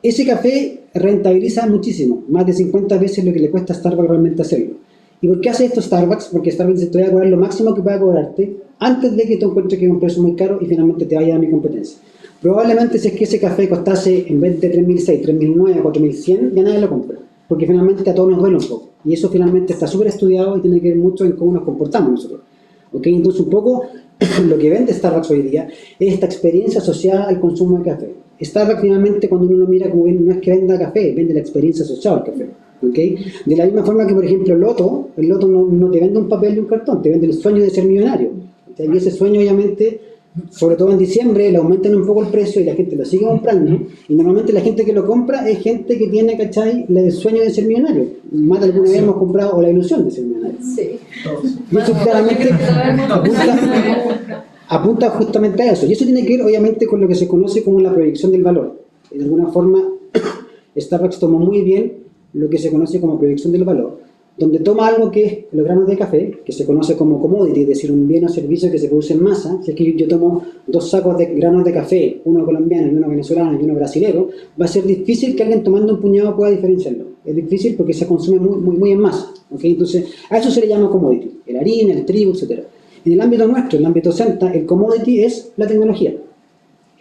ese café rentabiliza muchísimo, más de 50 veces lo que le cuesta a Starbucks realmente hacerlo. ¿Y por qué hace esto Starbucks? Porque Starbucks dice, te voy a cobrar lo máximo que pueda cobrarte antes de que tú encuentres que es un precio muy caro y finalmente te vaya a mi competencia. Probablemente si es que ese café costase en vez de 3.600, 3.900, 4.100, ya nadie lo compra. Porque finalmente a todos nos duele un poco. Y eso finalmente está súper estudiado y tiene que ver mucho en cómo nos comportamos nosotros. ¿Ok? Entonces un poco lo que vende Starbucks hoy día es esta experiencia asociada al consumo de café. Starbucks finalmente cuando uno lo mira como bien, no es que venda café, vende la experiencia asociada al café. ¿Okay? De la misma forma que, por ejemplo, el Loto no te vende un papel y un cartón, te vende el sueño de ser millonario. ¿Okay? Y ese sueño, obviamente, sobre todo en diciembre, le aumentan un poco el precio y la gente lo sigue comprando. Y normalmente la gente que lo compra es gente que tiene, ¿cachai?, el sueño de ser millonario. Más de alguna vez hemos comprado, o la ilusión de ser millonario. Sí. Y eso claramente apunta justamente a eso. Y eso tiene que ver, obviamente, con lo que se conoce como la proyección del valor. De alguna forma, Starbucks tomó muy bien lo que se conoce como proyección del valor, donde toma algo que es los granos de café, que se conoce como commodity, es decir, un bien o servicio que se produce en masa. Si es que yo tomo 2 sacos de granos de café, uno colombiano y uno venezolano y uno brasilero, va a ser difícil que alguien tomando un puñado pueda diferenciarlo. Es difícil porque se consume muy en masa. ¿Okay? Entonces, a eso se le llama commodity, el harina, el trigo, etc. En el ámbito nuestro, en el ámbito Senta, el commodity es la tecnología.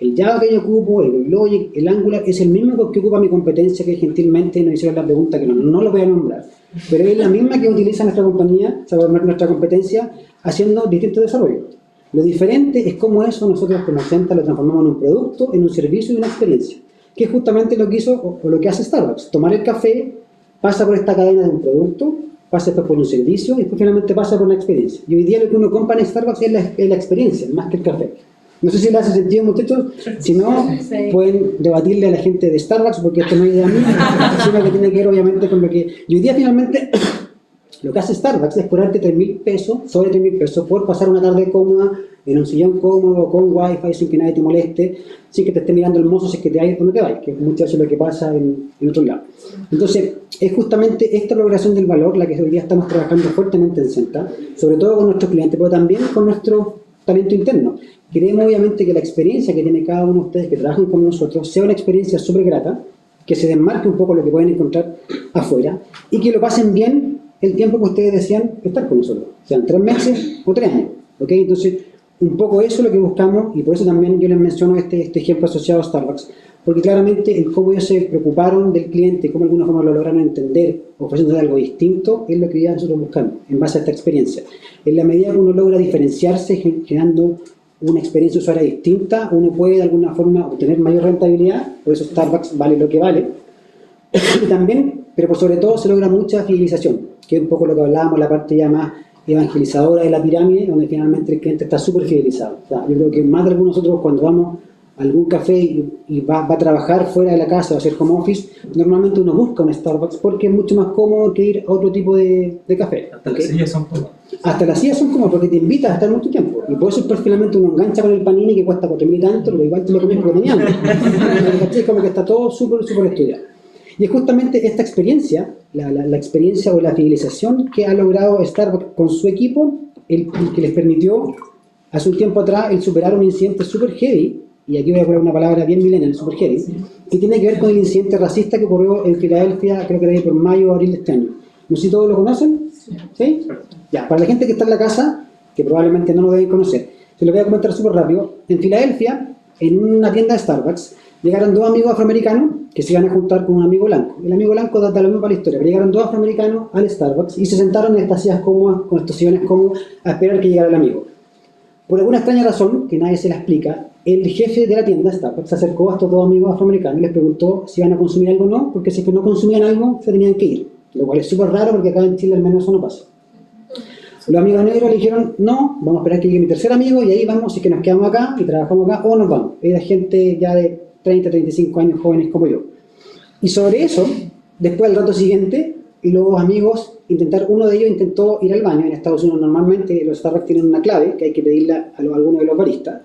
El Java que yo ocupo, el Logic, el Angular, es el mismo que ocupa mi competencia, que gentilmente nos hicieron la pregunta que no lo voy a nombrar, pero es la misma que utiliza nuestra compañía, o sea, nuestra competencia, haciendo distintos desarrollos. Lo diferente es cómo eso nosotros como Senta lo transformamos en un producto, en un servicio y una experiencia, que es justamente lo que hizo o lo que hace Starbucks. Tomar el café, pasa por esta cadena de un producto, pasa después por un servicio y después finalmente pasa por una experiencia. Y hoy día lo que uno compra en Starbucks es la experiencia, más que el café. No sé si le hace sentido, muchachos. Si no, pueden debatirle a la gente de Starbucks, porque esto no es idea mía, sino que tiene que ver obviamente con lo que... Y hoy día finalmente lo que hace Starbucks es cobrarte 3.000 pesos, sobre 3.000 pesos, por pasar una tarde cómoda, en un sillón cómodo, con wifi, sin que nadie te moleste, sin que te esté mirando el mozo si es que te vayas o no te vayas, que es muchas veces lo que pasa en otros lados. Entonces, es justamente esta programación del valor la que hoy día estamos trabajando fuertemente en Senta, sobre todo con nuestros clientes, pero también con nuestro talento interno. Queremos obviamente que la experiencia que tiene cada uno de ustedes que trabajan con nosotros sea una experiencia súper grata, que se desmarque un poco lo que pueden encontrar afuera y que lo pasen bien el tiempo que ustedes desean estar con nosotros, sean 3 meses o 3 años. ¿Okay? Entonces, un poco eso es lo que buscamos y por eso también yo les menciono este ejemplo asociado a Starbucks, porque claramente el cómo ellos se preocuparon del cliente y cómo de alguna forma lo lograron entender ofreciéndole algo distinto es lo que ya nosotros buscamos en base a esta experiencia. En la medida que uno logra diferenciarse generando una experiencia usuaria distinta, uno puede de alguna forma obtener mayor rentabilidad, por eso Starbucks vale lo que vale, y también, pero por sobre todo se logra mucha fidelización, que es un poco lo que hablábamos, la parte ya más evangelizadora de la pirámide, donde finalmente el cliente está súper fidelizado. O sea, yo creo que más de algunos nosotros cuando vamos a algún café y va a trabajar fuera de la casa o a hacer home office, normalmente uno busca un Starbucks porque es mucho más cómodo que ir a otro tipo de café. Hasta las sillas son cómodas. Hasta las sillas son cómodas porque te invitas a estar mucho tiempo. Y por eso finalmente uno engancha con el panini que cuesta 4.000 y tanto, pero igual te lo comes porque tenía hambre. Es como que está todo súper estudiado. Y es justamente esta experiencia, la experiencia o la fidelización que ha logrado Starbucks con su equipo, el que les permitió hace un tiempo atrás el superar un incidente súper heavy, y aquí voy a poner una palabra bien millennial, super heavy, que tiene que ver con el incidente racista que ocurrió en Filadelfia, creo que era por mayo o abril de este año. No sé si todos lo conocen. ¿Sí? Ya, para la gente que está en la casa, que probablemente no lo deben conocer, se lo voy a comentar súper rápido. En Filadelfia, en una tienda de Starbucks, llegaron 2 amigos afroamericanos que se iban a juntar con un amigo blanco. El amigo blanco da lo mismo para la historia, pero llegaron 2 afroamericanos al Starbucks y se sentaron en estas sillas cómodas, con estos sillones cómodos, a esperar que llegara el amigo. Por alguna extraña razón, que nadie se la explica, el jefe de la tienda Starbucks se acercó a estos dos amigos afroamericanos y les preguntó si iban a consumir algo o no, porque si es que no consumían algo, se tenían que ir. Lo cual es súper raro porque acá en Chile al menos eso no pasa. Los amigos negros le dijeron, no, vamos a esperar que llegue mi tercer amigo y ahí vamos, si es que nos quedamos acá y trabajamos acá o nos vamos. Era gente ya de 30, 35 años, jóvenes como yo. Y sobre eso, después al rato siguiente, los amigos uno de ellos intentó ir al baño. En Estados Unidos normalmente los Starbucks tienen una clave que hay que pedirla a alguno de los baristas,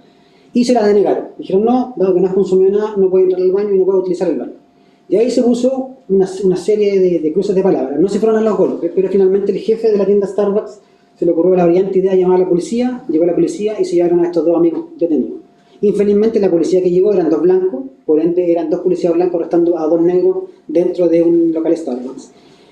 y se la denegaron. Dijeron, no, dado que no has consumido nada, no puede entrar al baño y no puede utilizar el baño. Y ahí se puso una serie de cruces de palabras. No se fueron a los golpes, pero finalmente el jefe de la tienda Starbucks se le ocurrió la brillante idea de llamar a la policía, llegó la policía y se llevaron a estos dos amigos detenidos. Infelizmente la policía que llegó eran dos blancos, por ende eran dos policías blancos arrestando a dos negros dentro de un local Starbucks.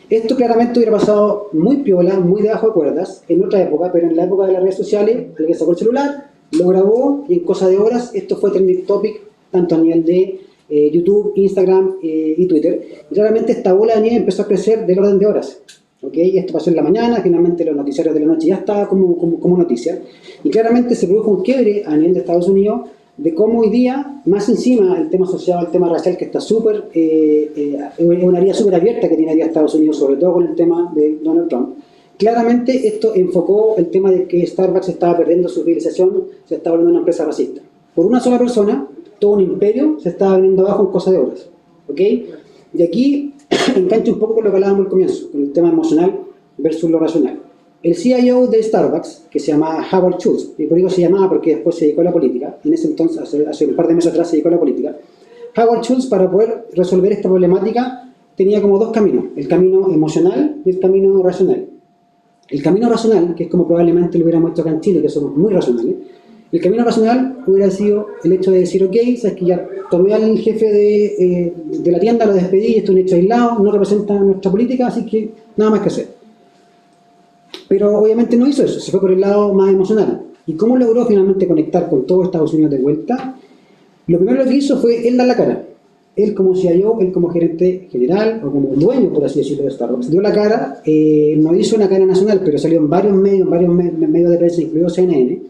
Esto claramente hubiera pasado muy piola, muy debajo de cuerdas, en otra época, pero en la época de las redes sociales, alguien sacó el celular, lo grabó y en cosa de horas esto fue trending topic, tanto a nivel de YouTube, Instagram y Twitter. Y claramente esta bola de nieve empezó a crecer del orden de horas. ¿Okay? Esto pasó en la mañana, finalmente los noticiarios de la noche ya estaba como noticia. Y claramente se produjo un quiebre a nivel de Estados Unidos de cómo hoy día, más encima el tema social, el tema racial, que está súper, es una área súper abierta que tiene hoy día Estados Unidos, sobre todo con el tema de Donald Trump. Claramente esto enfocó el tema de que Starbucks estaba perdiendo su civilización, se estaba volviendo una empresa racista. Por una sola persona, todo un imperio se estaba veniendo abajo en cosa de horas. ¿Okay? Y aquí engancho un poco con lo que hablábamos al comienzo, con el tema emocional versus lo racional. El CIO de Starbucks, que se llama Howard Schultz, y por eso se llamaba porque después se dedicó a la política, en ese entonces, hace un par de meses atrás se dedicó a la política. Howard Schultz, para poder resolver esta problemática, tenía como dos caminos, el camino emocional y el camino racional. El camino racional, que es como probablemente lo hubiéramos hecho acá en Chile, que somos muy racionales, el camino racional hubiera sido el hecho de decir, ok, sabes que ya tomé al jefe de la tienda, lo despedí, esto es un hecho aislado, no representa nuestra política, así que nada más que hacer. Pero obviamente no hizo eso, se fue por el lado más emocional. ¿Y cómo logró finalmente conectar con todo Estados Unidos de vuelta? Lo primero que hizo fue él dar la cara. Él como CIO, él como gerente general, o como dueño, por así decirlo, de Starbucks, dio la cara, no hizo una cara nacional, pero salió en varios medios de prensa, incluido CNN,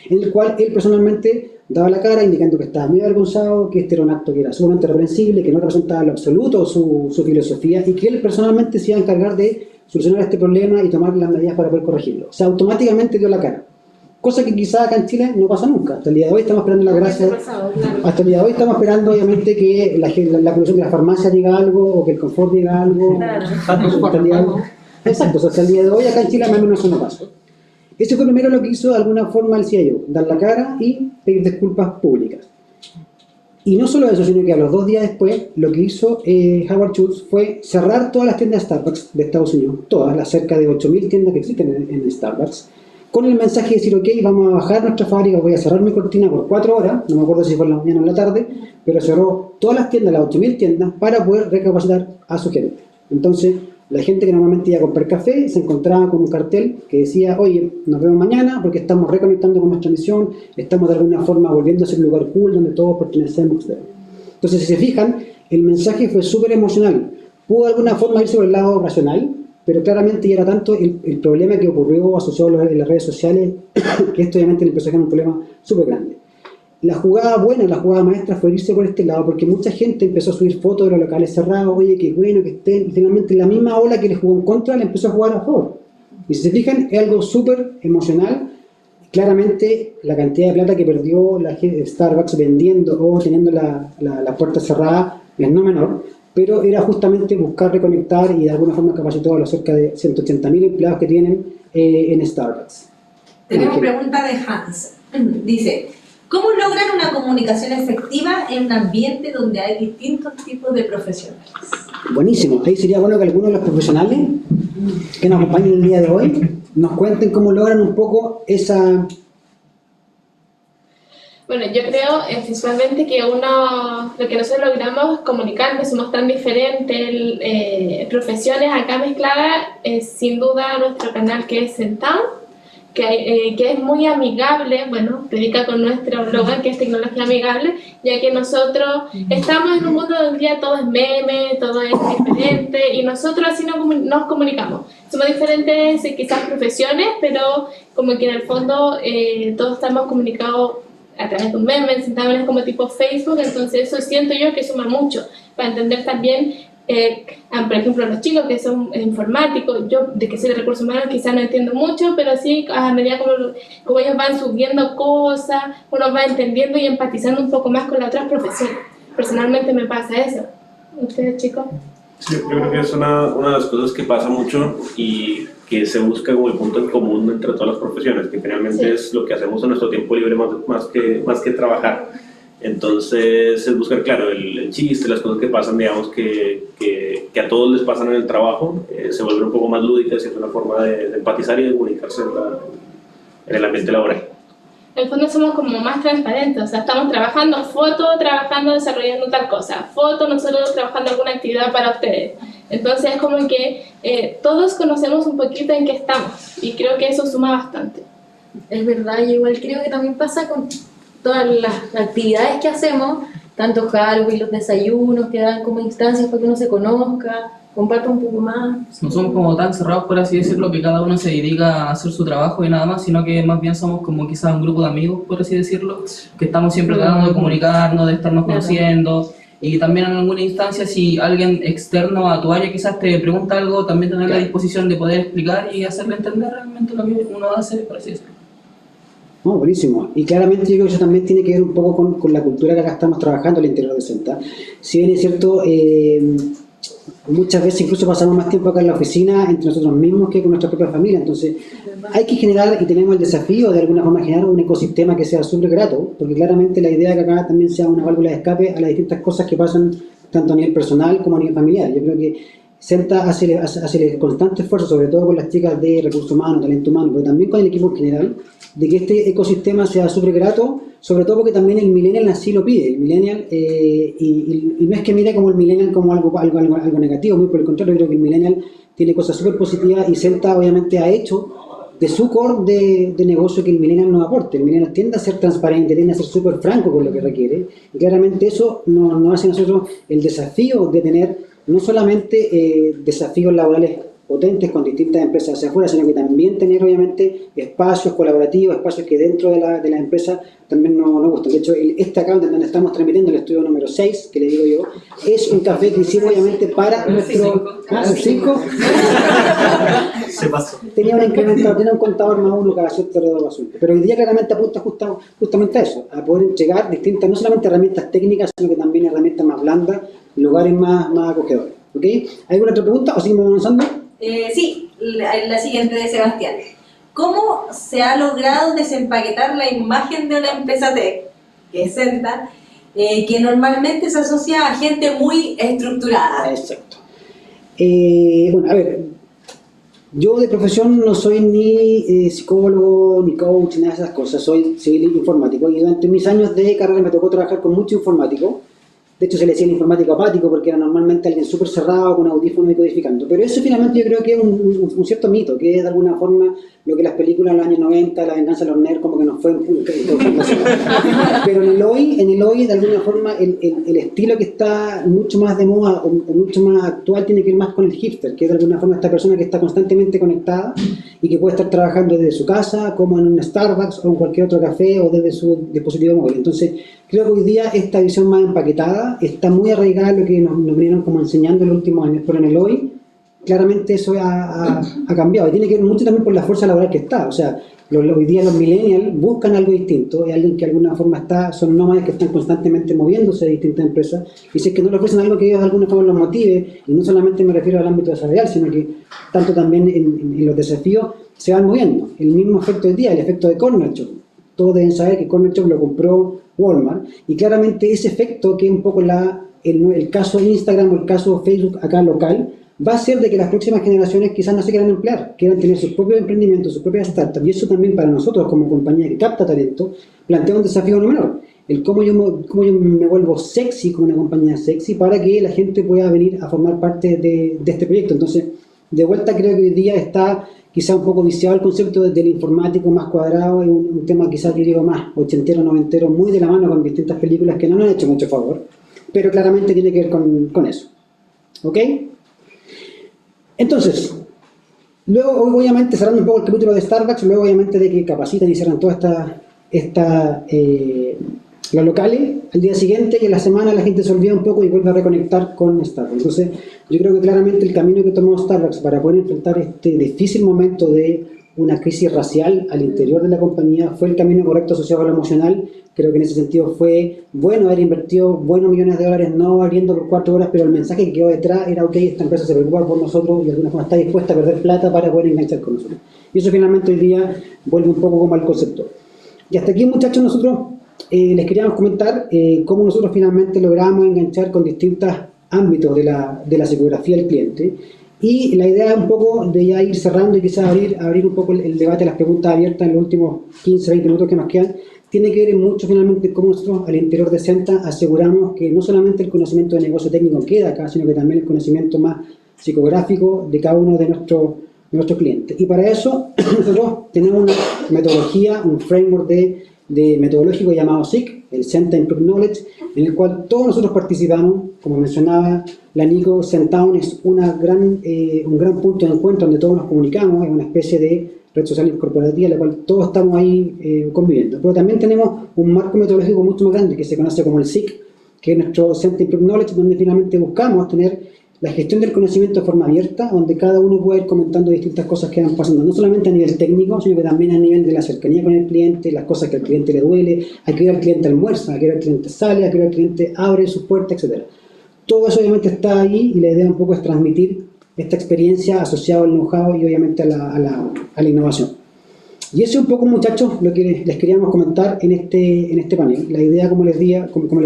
en el cual él personalmente daba la cara indicando que estaba muy avergonzado, que este era un acto que era sumamente reprensible, que no representaba en lo absoluto su filosofía y que él personalmente se iba a encargar de solucionar este problema y tomar las medidas para poder corregirlo. O sea, automáticamente dio la cara. Cosa que quizás acá en Chile no pasa nunca. Hasta el día de hoy estamos esperando la gracia. Hasta el día de hoy estamos esperando, obviamente, que la producción de la farmacia diga algo o que el confort diga algo. Claro. Exacto, o sea, hasta el día de hoy acá en Chile más o menos eso no pasa. Eso fue primero lo que hizo de alguna forma el CIO, dar la cara y pedir disculpas públicas. Y no solo eso, sino que a los 2 días después, lo que hizo Howard Schultz fue cerrar todas las tiendas Starbucks de Estados Unidos, todas las cerca de 8.000 tiendas que existen en Starbucks, con el mensaje de decir, ok, vamos a bajar nuestra fábrica, voy a cerrar mi cortina por 4 horas, no me acuerdo si fue en la mañana o en la tarde, pero cerró todas las tiendas, las 8.000 tiendas, para poder recapacitar a su gente. Entonces, la gente que normalmente iba a comprar café se encontraba con un cartel que decía, oye, nos vemos mañana porque estamos reconectando con nuestra misión, estamos de alguna forma volviendo a ser un lugar cool donde todos pertenecemos. Entonces, si se fijan, el mensaje fue súper emocional. Pudo de alguna forma irse por el lado racional, pero claramente ya era tanto el problema que ocurrió asociado en las redes sociales, que esto obviamente le empezó a generar un problema súper grande. La jugada buena, la jugada maestra fue irse por este lado, porque mucha gente empezó a subir fotos de los locales cerrados, oye, qué bueno que estén, y finalmente la misma ola que le jugó en contra le empezó a jugar a favor. Y si se fijan, es algo súper emocional. Claramente la cantidad de plata que perdió la gente de Starbucks vendiendo o teniendo la puerta cerrada es no menor, pero era justamente buscar reconectar y de alguna forma capacitó a los cerca de 180.000 empleados que tienen en Starbucks. Tenemos pregunta de Hans. Dice, ¿cómo logran una comunicación efectiva en un ambiente donde hay distintos tipos de profesionales? Buenísimo. Ahí sería bueno que algunos de los profesionales que nos acompañen el día de hoy nos cuenten cómo logran un poco esa... Bueno, yo creo principalmente que lo que nosotros logramos comunicar, que somos tan diferentes profesiones acá mezcladas, es sin duda nuestro canal que es Centam, que es muy amigable, bueno, predica con nuestro logo que es tecnología amigable, ya que nosotros estamos en un mundo donde ya todo es meme, todo es diferente, y nosotros así nos comunicamos. Somos diferentes quizás profesiones, pero como que en el fondo todos estamos comunicados a través de un meme, también es como tipo Facebook, entonces eso siento yo que suma mucho, para entender también, por ejemplo, los chicos que son informáticos, yo de que soy de recursos humanos quizás no entiendo mucho, pero sí a medida como ellos van subiendo cosas, uno va entendiendo y empatizando un poco más con las otras profesiones. Personalmente me pasa eso. ¿Ustedes, chicos? Sí, yo creo que es una de las cosas que pasa mucho y que se busca como el punto en común entre todas las profesiones, que finalmente es lo que hacemos en nuestro tiempo libre más que trabajar. Entonces es buscar, claro, el chiste, las cosas que pasan, digamos, que a todos les pasan en el trabajo, se vuelven un poco más lúdicas y es una forma de empatizar y de comunicarse en el ambiente laboral. En el fondo somos como más transparentes, o sea, estamos trabajando foto, trabajando, desarrollando tal cosa, foto, nosotros trabajando alguna actividad para ustedes. Entonces es como que todos conocemos un poquito en qué estamos y creo que eso suma bastante. Es verdad, yo igual creo que también pasa con todas las actividades que hacemos, tanto Halloween, los desayunos que dan como instancias para que uno se conozca, comparta un poco más. No somos como tan cerrados, por así decirlo, que cada uno se dedica a hacer su trabajo y nada más, sino que más bien somos como quizás un grupo de amigos, por así decirlo, que estamos siempre tratando de comunicarnos, de estarnos conociendo. Y también en alguna instancia, si alguien externo a tu área quizás te pregunta algo, también tener la disposición de poder explicar y hacerle entender realmente lo que uno hace, por así decirlo. Oh, buenísimo. Y claramente yo creo que eso también tiene que ver un poco con la cultura que acá estamos trabajando al interior de Senta. Si bien es cierto, muchas veces incluso pasamos más tiempo acá en la oficina entre nosotros mismos que con nuestra propia familia. Entonces hay que generar, y tenemos el desafío de alguna forma generar un ecosistema que sea súper grato, porque claramente la idea es que acá también sea una válvula de escape a las distintas cosas que pasan tanto a nivel personal como a nivel familiar. Yo creo que Senta hace el constante esfuerzo, sobre todo con las chicas de recursos humanos, talento humano, pero también con el equipo en general, de que este ecosistema sea súper grato, sobre todo porque también el millennial así lo pide. El millennial, y no es que mire como el millennial como algo negativo, muy por el contrario, creo que el millennial tiene cosas súper positivas y Senta obviamente ha hecho de su core de negocio que el millennial nos aporte. El millennial tiende a ser transparente, tiende a ser súper franco con lo que requiere, y claramente eso nos hace a nosotros el desafío de tener no solamente desafíos laborales potentes con distintas empresas hacia afuera, sino que también tener obviamente espacios colaborativos, espacios que dentro de la empresa también nos gustan. De hecho, este acá donde estamos transmitiendo el estudio número 6, que le digo yo, es un café que hicimos obviamente para nuestro... ¿El 5? Se pasó. Tenía un contador más uno cada cierto redor asunto. Pero hoy día claramente apunta justamente a eso, a poder llegar distintas, no solamente herramientas técnicas, sino que también herramientas más blandas, lugares más acogedores. ¿Ok? ¿Hay alguna otra pregunta o seguimos avanzando? Sí, la siguiente de Sebastián. ¿Cómo se ha logrado desempaquetar la imagen de una empresa tech, que es Senta, que normalmente se asocia a gente muy estructurada? Exacto. Bueno, a ver, yo de profesión no soy ni psicólogo, ni coach, ni nada de esas cosas, soy civil informático y durante mis años de carrera me tocó trabajar con mucho informático. De hecho se le decía el informático apático porque era normalmente alguien súper cerrado con audífonos y codificando. Pero eso finalmente yo creo que es un cierto mito, que es de alguna forma lo que las películas en los años 90, La venganza de los nerds, como que nos fue pero en el hoy de alguna forma el estilo que está mucho más de moda o mucho más actual tiene que ver más con el hipster, que es de alguna forma esta persona que está constantemente conectada y que puede estar trabajando desde su casa, como en un Starbucks o en cualquier otro café o desde su dispositivo móvil. Entonces creo que hoy día esta visión más empaquetada está muy arraigada en lo que nos vinieron como enseñando en los últimos años, pero en el hoy claramente eso ha cambiado y tiene que ver mucho también por la fuerza laboral que está. O sea, hoy día los millennials buscan algo distinto, es alguien que de alguna forma son nómades que están constantemente moviéndose de distintas empresas y si es que no le ofrecen algo que ellos de alguna forma los motive, y no solamente me refiero al ámbito salarial, sino que tanto también en los desafíos se van moviendo. El mismo efecto del día, el efecto de Corner Shop. Todos deben saber que Corner Shop lo compró Walmart y claramente ese efecto que es un poco el caso Instagram o el caso Facebook acá local va a ser de que las próximas generaciones quizás no se quieran emplear, quieran tener sus propios emprendimientos, sus propias startups, y eso también para nosotros como compañía que capta talento plantea un desafío no menor, el cómo yo me vuelvo sexy como una compañía sexy para que la gente pueda venir a formar parte de este proyecto. Entonces, de vuelta creo que hoy día está quizá un poco viciado el concepto del informático más cuadrado, y un tema quizás yo digo más ochentero, noventero, muy de la mano con distintas películas que no nos han hecho mucho favor, pero claramente tiene que ver con eso. ¿Ok? Entonces, luego obviamente cerrando un poco el capítulo de Starbucks, luego obviamente de que capacitan y cierran todas los locales, al día siguiente y en la semana la gente se olvida un poco y vuelve a reconectar con Starbucks. Entonces, yo creo que claramente el camino que tomó Starbucks para poder enfrentar este difícil momento de una crisis racial al interior de la compañía fue el camino correcto asociado a lo emocional. Creo que en ese sentido fue bueno haber invertido buenos millones de dólares, no abriendo por 4 horas, pero el mensaje que quedó detrás era: ok, esta empresa se preocupa por nosotros y de alguna forma está dispuesta a perder plata para poder enganchar con nosotros. Y eso finalmente hoy día vuelve un poco como al concepto. Y hasta aquí, muchachos, nosotros les queríamos comentar cómo nosotros finalmente logramos enganchar con distintos ámbitos de la psicografía del cliente. Y la idea es un poco de ya ir cerrando y quizás abrir un poco el debate, las preguntas abiertas en los últimos 15, 20 minutos que nos quedan. Tiene que ver mucho finalmente cómo nosotros al interior de Senta aseguramos que no solamente el conocimiento de negocio técnico queda acá, sino que también el conocimiento más psicográfico de cada uno de nuestros clientes. Y para eso nosotros tenemos una metodología, un framework de metodológico llamado SIC, el Senta Improved Knowledge, en el cual todos nosotros participamos. Como mencionaba la Nico, Sentaun es un gran punto de encuentro donde todos nos comunicamos, es una especie de red social corporativa en la cual todos estamos ahí conviviendo. Pero también tenemos un marco metodológico mucho más grande que se conoce como el SIC, que es nuestro Senta Improved Knowledge, donde finalmente buscamos tener la gestión del conocimiento de forma abierta, donde cada uno puede ir comentando distintas cosas que van pasando, no solamente a nivel técnico, sino que también a nivel de la cercanía con el cliente, las cosas que al cliente le duele, a qué hora el cliente almuerza, a qué hora el cliente sale, a qué hora el cliente abre sus puertas, etc. Todo eso obviamente está ahí y la idea un poco es transmitir esta experiencia asociada al know-how y obviamente a la innovación. Y eso es un poco, muchachos, lo que les queríamos comentar en este panel. La idea, como les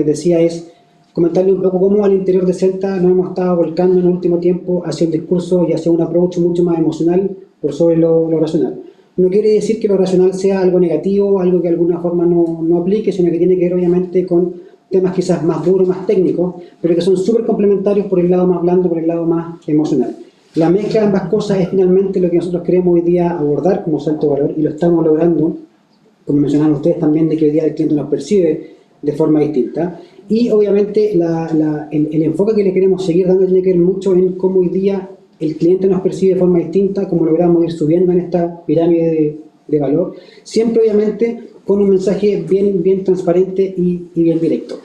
decía, es comentarles un poco cómo al interior de Senta nos hemos estado volcando en el último tiempo hacia el discurso y hacia un approach mucho más emocional por sobre lo racional. No quiere decir que lo racional sea algo negativo, algo que de alguna forma no aplique, sino que tiene que ver obviamente con temas quizás más duros, más técnicos, pero que son súper complementarios por el lado más blando, por el lado más emocional. La mezcla de ambas cosas es finalmente lo que nosotros queremos hoy día abordar como salto de valor y lo estamos logrando, como mencionaron ustedes también, de que hoy día el cliente nos percibe de forma distinta. Y obviamente el enfoque que le queremos seguir dando tiene que ver mucho en cómo hoy día el cliente nos percibe de forma distinta, cómo logramos ir subiendo en esta pirámide de valor, siempre obviamente con un mensaje bien transparente y bien directo.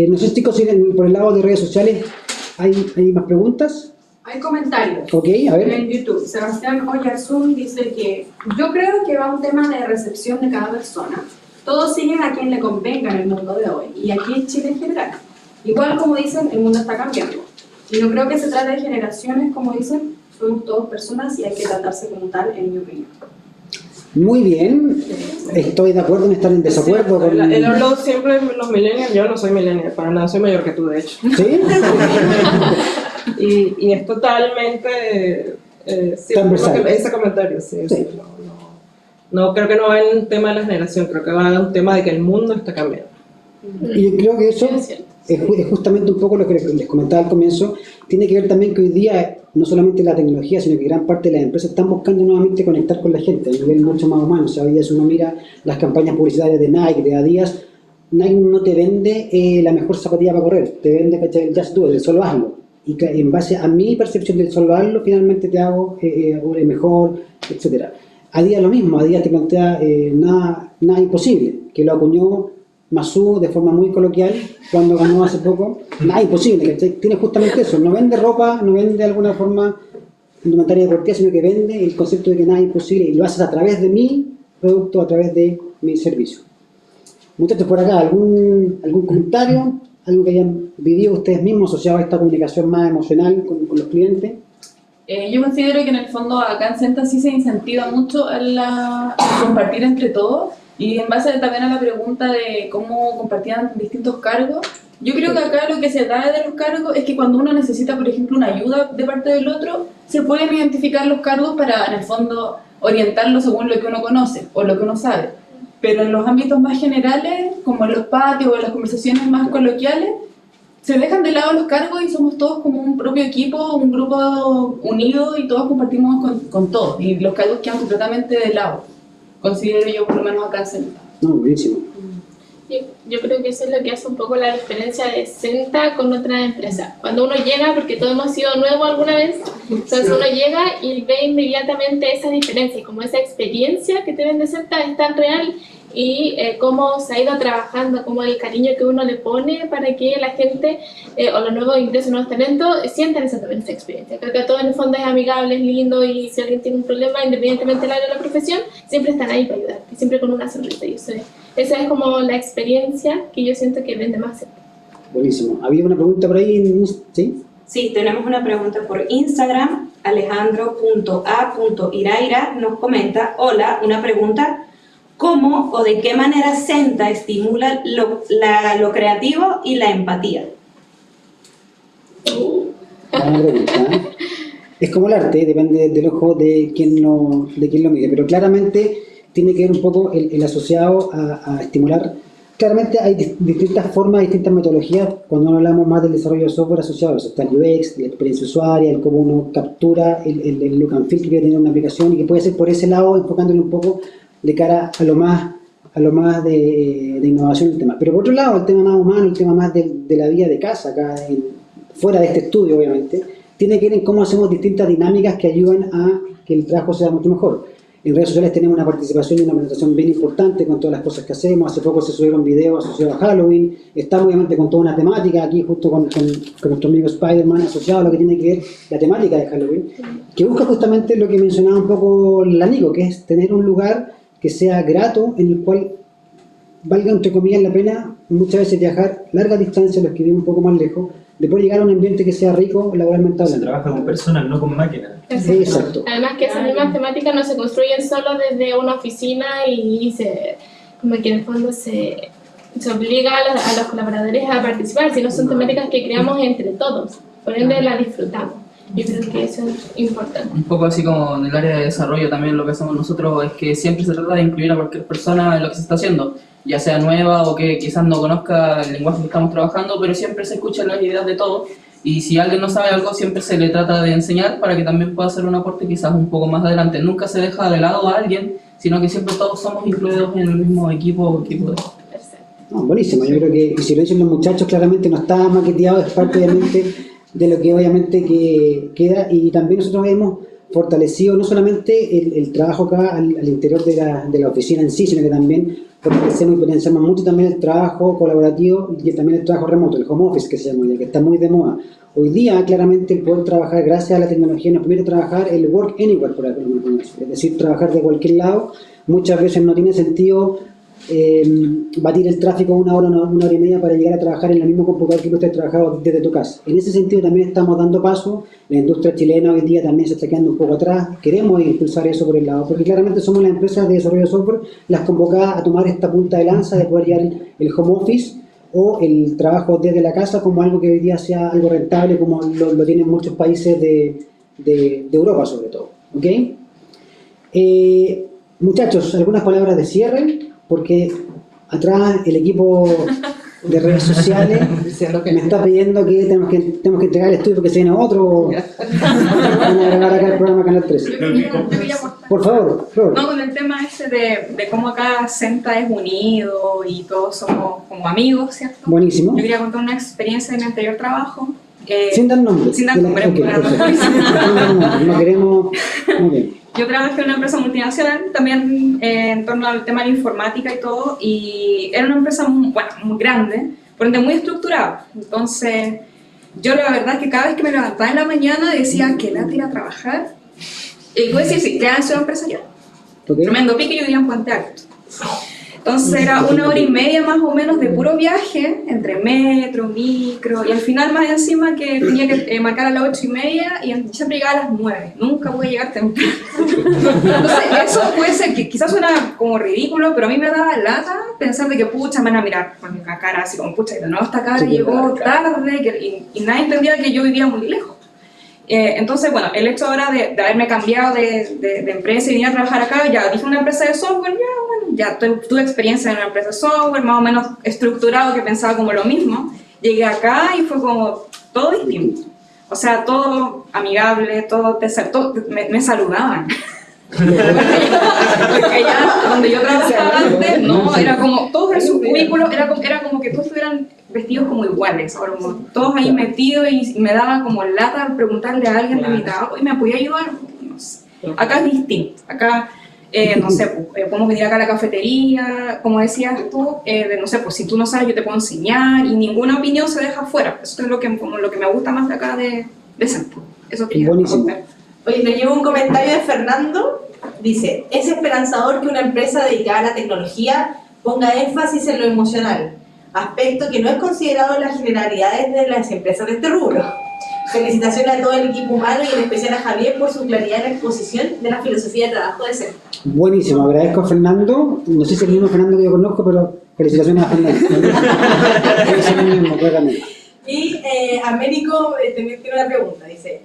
No sé, chicos, si por el lado de redes sociales hay más preguntas. Hay comentarios. Ok, a ver. En YouTube. Sebastián Oyarzún dice que yo creo que va un tema de recepción de cada persona. Todos siguen a quien le convenga en el mundo de hoy y aquí en Chile en general. Igual como dicen, el mundo está cambiando. Y no creo que se trate de generaciones, como dicen, somos todos personas y hay que tratarse como tal, en mi opinión. Muy bien, estoy de acuerdo en estar en desacuerdo con... Él habló siempre de los millennials, yo no soy millennial, para nada, soy mayor que tú, de hecho. ¿Sí? y es totalmente ese comentario, sí. No, creo que no va en un tema de la generación, creo que va en un tema de que el mundo está cambiando. Y yo creo que eso es justamente un poco lo que les comentaba al comienzo. Tiene que ver también que hoy día no solamente la tecnología, sino que gran parte de las empresas están buscando nuevamente conectar con la gente a nivel mucho más humano. O sea, hoy día si uno mira las campañas publicitarias de Nike, de Adidas, Nike no te vende la mejor zapatilla para correr, te vende el Just Do It, el solo hazlo. Y en base a mi percepción del solo hazlo, finalmente te hago el mejor, etcétera. Adidas lo mismo, Adidas te plantea nada imposible, que lo acuñó Masú de forma muy coloquial cuando ganó hace poco. Nada imposible, que tiene justamente eso, no vende ropa, no vende de alguna forma indumentaria deportiva, sino que vende el concepto de que nada es imposible y lo haces a través de mi producto, a través de mi servicio. Muchachos, por acá, ¿algún comentario? ¿Algo que hayan vivido ustedes mismos asociado a esta comunicación más emocional con los clientes? Yo considero que en el fondo acá en Senta sí se incentiva mucho a compartir entre todos y en base también a la pregunta de cómo compartían distintos cargos, yo creo que acá lo que se da de los cargos es que cuando uno necesita, por ejemplo, una ayuda de parte del otro, se pueden identificar los cargos para, en el fondo, orientarlo según lo que uno conoce o lo que uno sabe. Pero en los ámbitos más generales, como en los patios o en las conversaciones más coloquiales, se dejan de lado los cargos y somos todos como un propio equipo, un grupo unido y todos compartimos con todos. Y los cargos quedan completamente de lado, considero yo, por lo menos acá en Senta. No, buenísimo. Yo creo que eso es lo que hace un poco la diferencia de Senta con otras empresas. Cuando uno llega, porque todos hemos sido nuevos alguna vez, entonces uno llega y ve inmediatamente esa diferencia, como esa experiencia que te ven de Senta es tan real y cómo se ha ido trabajando, como el cariño que uno le pone para que la gente o los nuevos ingresos, nuevos talentos sientan esa experiencia. Creo que todo en el fondo es amigable, es lindo y si alguien tiene un problema, independientemente del área de la profesión, siempre están ahí para ayudarte, siempre con una sonrisa. Y esa es como la experiencia que yo siento que vende más. Buenísimo. ¿Había una pregunta por ahí? ¿Sí? Sí, tenemos una pregunta por Instagram. Alejandro.a.iraira nos comenta: hola, una pregunta. ¿Cómo o de qué manera Senta estimula lo creativo y la empatía? Buena pregunta, ¿eh? Es como el arte, depende del ojo de quien lo mire, pero claramente tiene que ver un poco el asociado a estimular. Claramente hay distintas formas, distintas metodologías cuando hablamos más del desarrollo de software asociado a eso. Está el UX, la experiencia usuaria, el cómo uno captura el look and feel que quiere tener una aplicación y que puede ser por ese lado, enfocándole un poco de cara a lo más de innovación del tema. Pero por otro lado, el tema más humano, el tema más de la vida de casa, acá fuera de este estudio obviamente, tiene que ver en cómo hacemos distintas dinámicas que ayudan a que el trabajo sea mucho mejor. En redes sociales tenemos una participación y una presentación bien importante con todas las cosas que hacemos. Hace poco se subieron videos asociados a Halloween. Estamos obviamente con toda una temática aquí justo con nuestro amigo Spider-Man asociado a lo que tiene que ver la temática de Halloween, que busca justamente lo que mencionaba un poco la Nico, que es tener un lugar que sea grato, en el cual valga entre comillas la pena muchas veces viajar largas distancias, los que viven un poco más lejos, de poder llegar a un ambiente que sea rico laboralmente hablando. Se trabaja con personas, no con máquinas. Exacto. Además que esas mismas temáticas no se construyen solo desde una oficina y como que en el fondo se obliga a los colaboradores a participar, sino son temáticas que creamos entre todos, por ende las disfrutamos. Yo creo que eso es importante. Un poco así como en el área de desarrollo también lo que hacemos nosotros es que siempre se trata de incluir a cualquier persona en lo que se está haciendo, ya sea nueva o que quizás no conozca el lenguaje que estamos trabajando, pero siempre se escuchan las ideas de todos y si alguien no sabe algo siempre se le trata de enseñar para que también pueda hacer un aporte quizás un poco más adelante. Nunca se deja de lado a alguien, sino que siempre todos somos incluidos en el mismo equipo de... No, buenísimo, yo creo que si lo dicen los muchachos claramente no está maqueteado, es parte obviamente de lo que obviamente que queda y también nosotros hemos fortalecido no solamente el trabajo acá al interior de la oficina en sí, sino que también fortalecemos y potenciamos mucho también el trabajo colaborativo y también el trabajo remoto, el home office que se llama, que está muy de moda. Hoy día claramente el poder trabajar gracias a la tecnología nos permite trabajar el work anywhere, por ejemplo, es decir, trabajar de cualquier lado. Muchas veces no tiene sentido batir el tráfico una hora y media para llegar a trabajar en el mismo computador que tú estés trabajando desde tu casa. En ese sentido también estamos dando paso, la industria chilena hoy día también se está quedando un poco atrás, queremos impulsar eso por el lado, porque claramente somos las empresas de desarrollo de software las convocadas a tomar esta punta de lanza de poder llevar el home office o el trabajo desde la casa como algo que hoy día sea algo rentable como lo tienen muchos países de Europa sobre todo. ¿Ok? Muchachos, algunas palabras de cierre, porque atrás el equipo de redes sociales me está pidiendo que tenemos que entregar el estudio porque se viene otro. Van a grabar acá el programa Canal 13. Por favor. No, con el tema ese de cómo acá Senta es unido y todos somos como amigos, ¿cierto? Buenísimo. Yo quería contar una experiencia de mi anterior trabajo. Sin dar nombres. Sin dar nombres. No queremos... Muy bien. Yo trabajé en una empresa multinacional también en torno al tema de la informática y todo, y era una empresa muy grande, por ende muy estructurada. Entonces, yo la verdad es que cada vez que me levantaba en la mañana decía que lata ir a trabajar. Y voy a decir, sí, ya soy empresarial. Okay. Tremendo pique, yo vivía en Puente Alto. Entonces era 1 hora y media más o menos de puro viaje, entre metro, micro, y al final más encima que tenía que marcar a las 8:30 y siempre llegaba a las 9, nunca pude llegar temprano. Entonces eso puede ser que quizás suena como ridículo, pero a mí me daba lata pensar de que pucha, me van a mirar con la cara así como pucha, no, esta cara llegó tarde y nadie entendía que yo vivía muy lejos. Entonces, bueno, el hecho ahora de haberme cambiado de empresa y venir a trabajar acá, ya dije una empresa de software, ya tuve experiencia en una empresa de software, más o menos estructurado, que pensaba como lo mismo, Llegué acá y fue como todo distinto. O sea, todo amigable, todo me saludaban. Porque allá donde yo trabajaba antes, no, era como, todos en su cubículo, era como que todos estuvieran vestidos como iguales, como todos ahí metidos y me daba como lata preguntarle a alguien de mi trabajo y me podía ayudar, no sé. Acá es distinto, acá, no sé, podemos venir acá a la cafetería, como decías tú, no sé, pues si tú no sabes yo te puedo enseñar y ninguna opinión se deja fuera, eso es lo que me gusta más de acá de Centro. Eso quería contar. Oye, nos llegó un comentario de Fernando, dice, es esperanzador que una empresa dedicada a la tecnología ponga énfasis en lo emocional, aspecto que no es considerado en las generalidades de las empresas de este rubro. Felicitaciones a todo el equipo humano y en especial a Javier por su claridad en la exposición de la filosofía de trabajo de Centro. Buenísimo, agradezco a Fernando, no sé si es el mismo Fernando que yo conozco, pero felicitaciones a Fernando. Es el mismo, claramente. Y Américo también tiene una pregunta, dice,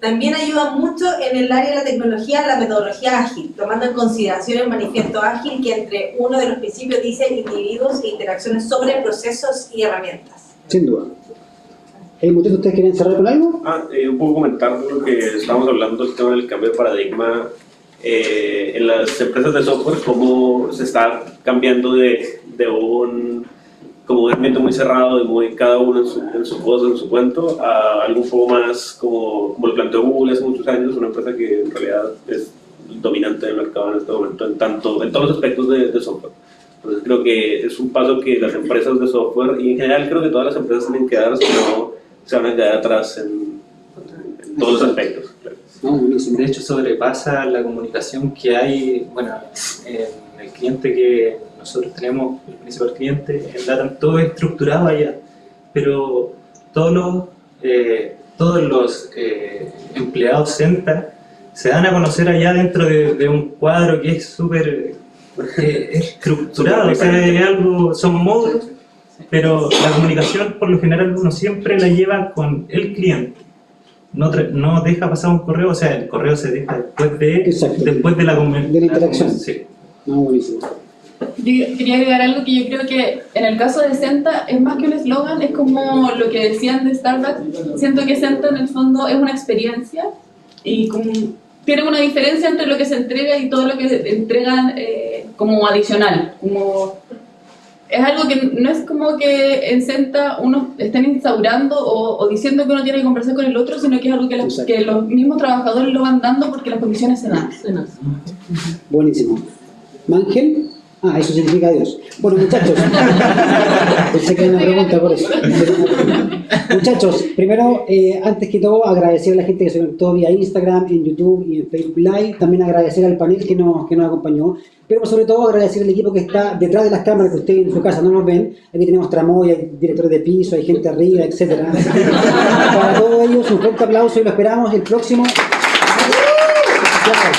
también ayuda mucho en el área de la tecnología la metodología ágil, tomando en consideración el manifiesto ágil que entre uno de los principios dice individuos e interacciones sobre procesos y herramientas. Sin duda. ¿Ustedes quieren cerrar con algo? Un poco comentar lo que estábamos hablando, el tema del cambio de paradigma en las empresas de software, cómo se está cambiando de como un ambiente muy cerrado y muy cada uno en su cosa, en su cuento, a algo un poco más como lo planteó Google hace muchos años, una empresa que en realidad es dominante del mercado en este momento en todos los aspectos de software. Entonces creo que es un paso que las empresas de software, y en general creo que todas las empresas tienen que dar, si no se van a quedar atrás en todos los aspectos. Claro. De hecho sobrepasa la comunicación que hay, bueno, en el cliente que nosotros tenemos, el principal cliente, en Latam, todo es estructurado allá, pero todos los empleados Senta se dan a conocer allá dentro de un cuadro que es súper estructurado, o sea, es algo, son módulos, pero la comunicación por lo general uno siempre la lleva con el cliente. No deja pasar un correo, o sea, el correo se deja después de la interacción. Sí. No, buenísimo. Yo quería agregar algo que yo creo que en el caso de Senta es más que un eslogan, es como lo que decían de Starbucks. Siento que Senta en el fondo es una experiencia y tiene una diferencia entre lo que se entrega y todo lo que entregan como adicional. Es algo que no es como que en Senta uno estén instaurando o diciendo que uno tiene que conversar con el otro, sino que es algo que los mismos trabajadores lo van dando porque las condiciones se dan. Buenísimo. ¿Mangel? Eso significa adiós. Bueno, muchachos, pensé que era una pregunta por eso. Muchachos, primero, antes que todo, agradecer a la gente que se conectó vía Instagram, en YouTube y en Facebook Live. También agradecer al panel que nos acompañó. Pero sobre todo agradecer al equipo que está detrás de las cámaras, que ustedes en su casa no nos ven. Aquí tenemos tramoya, hay directores de piso, hay gente arriba, etc. Para todos ellos, un fuerte aplauso y lo esperamos el próximo. Gracias.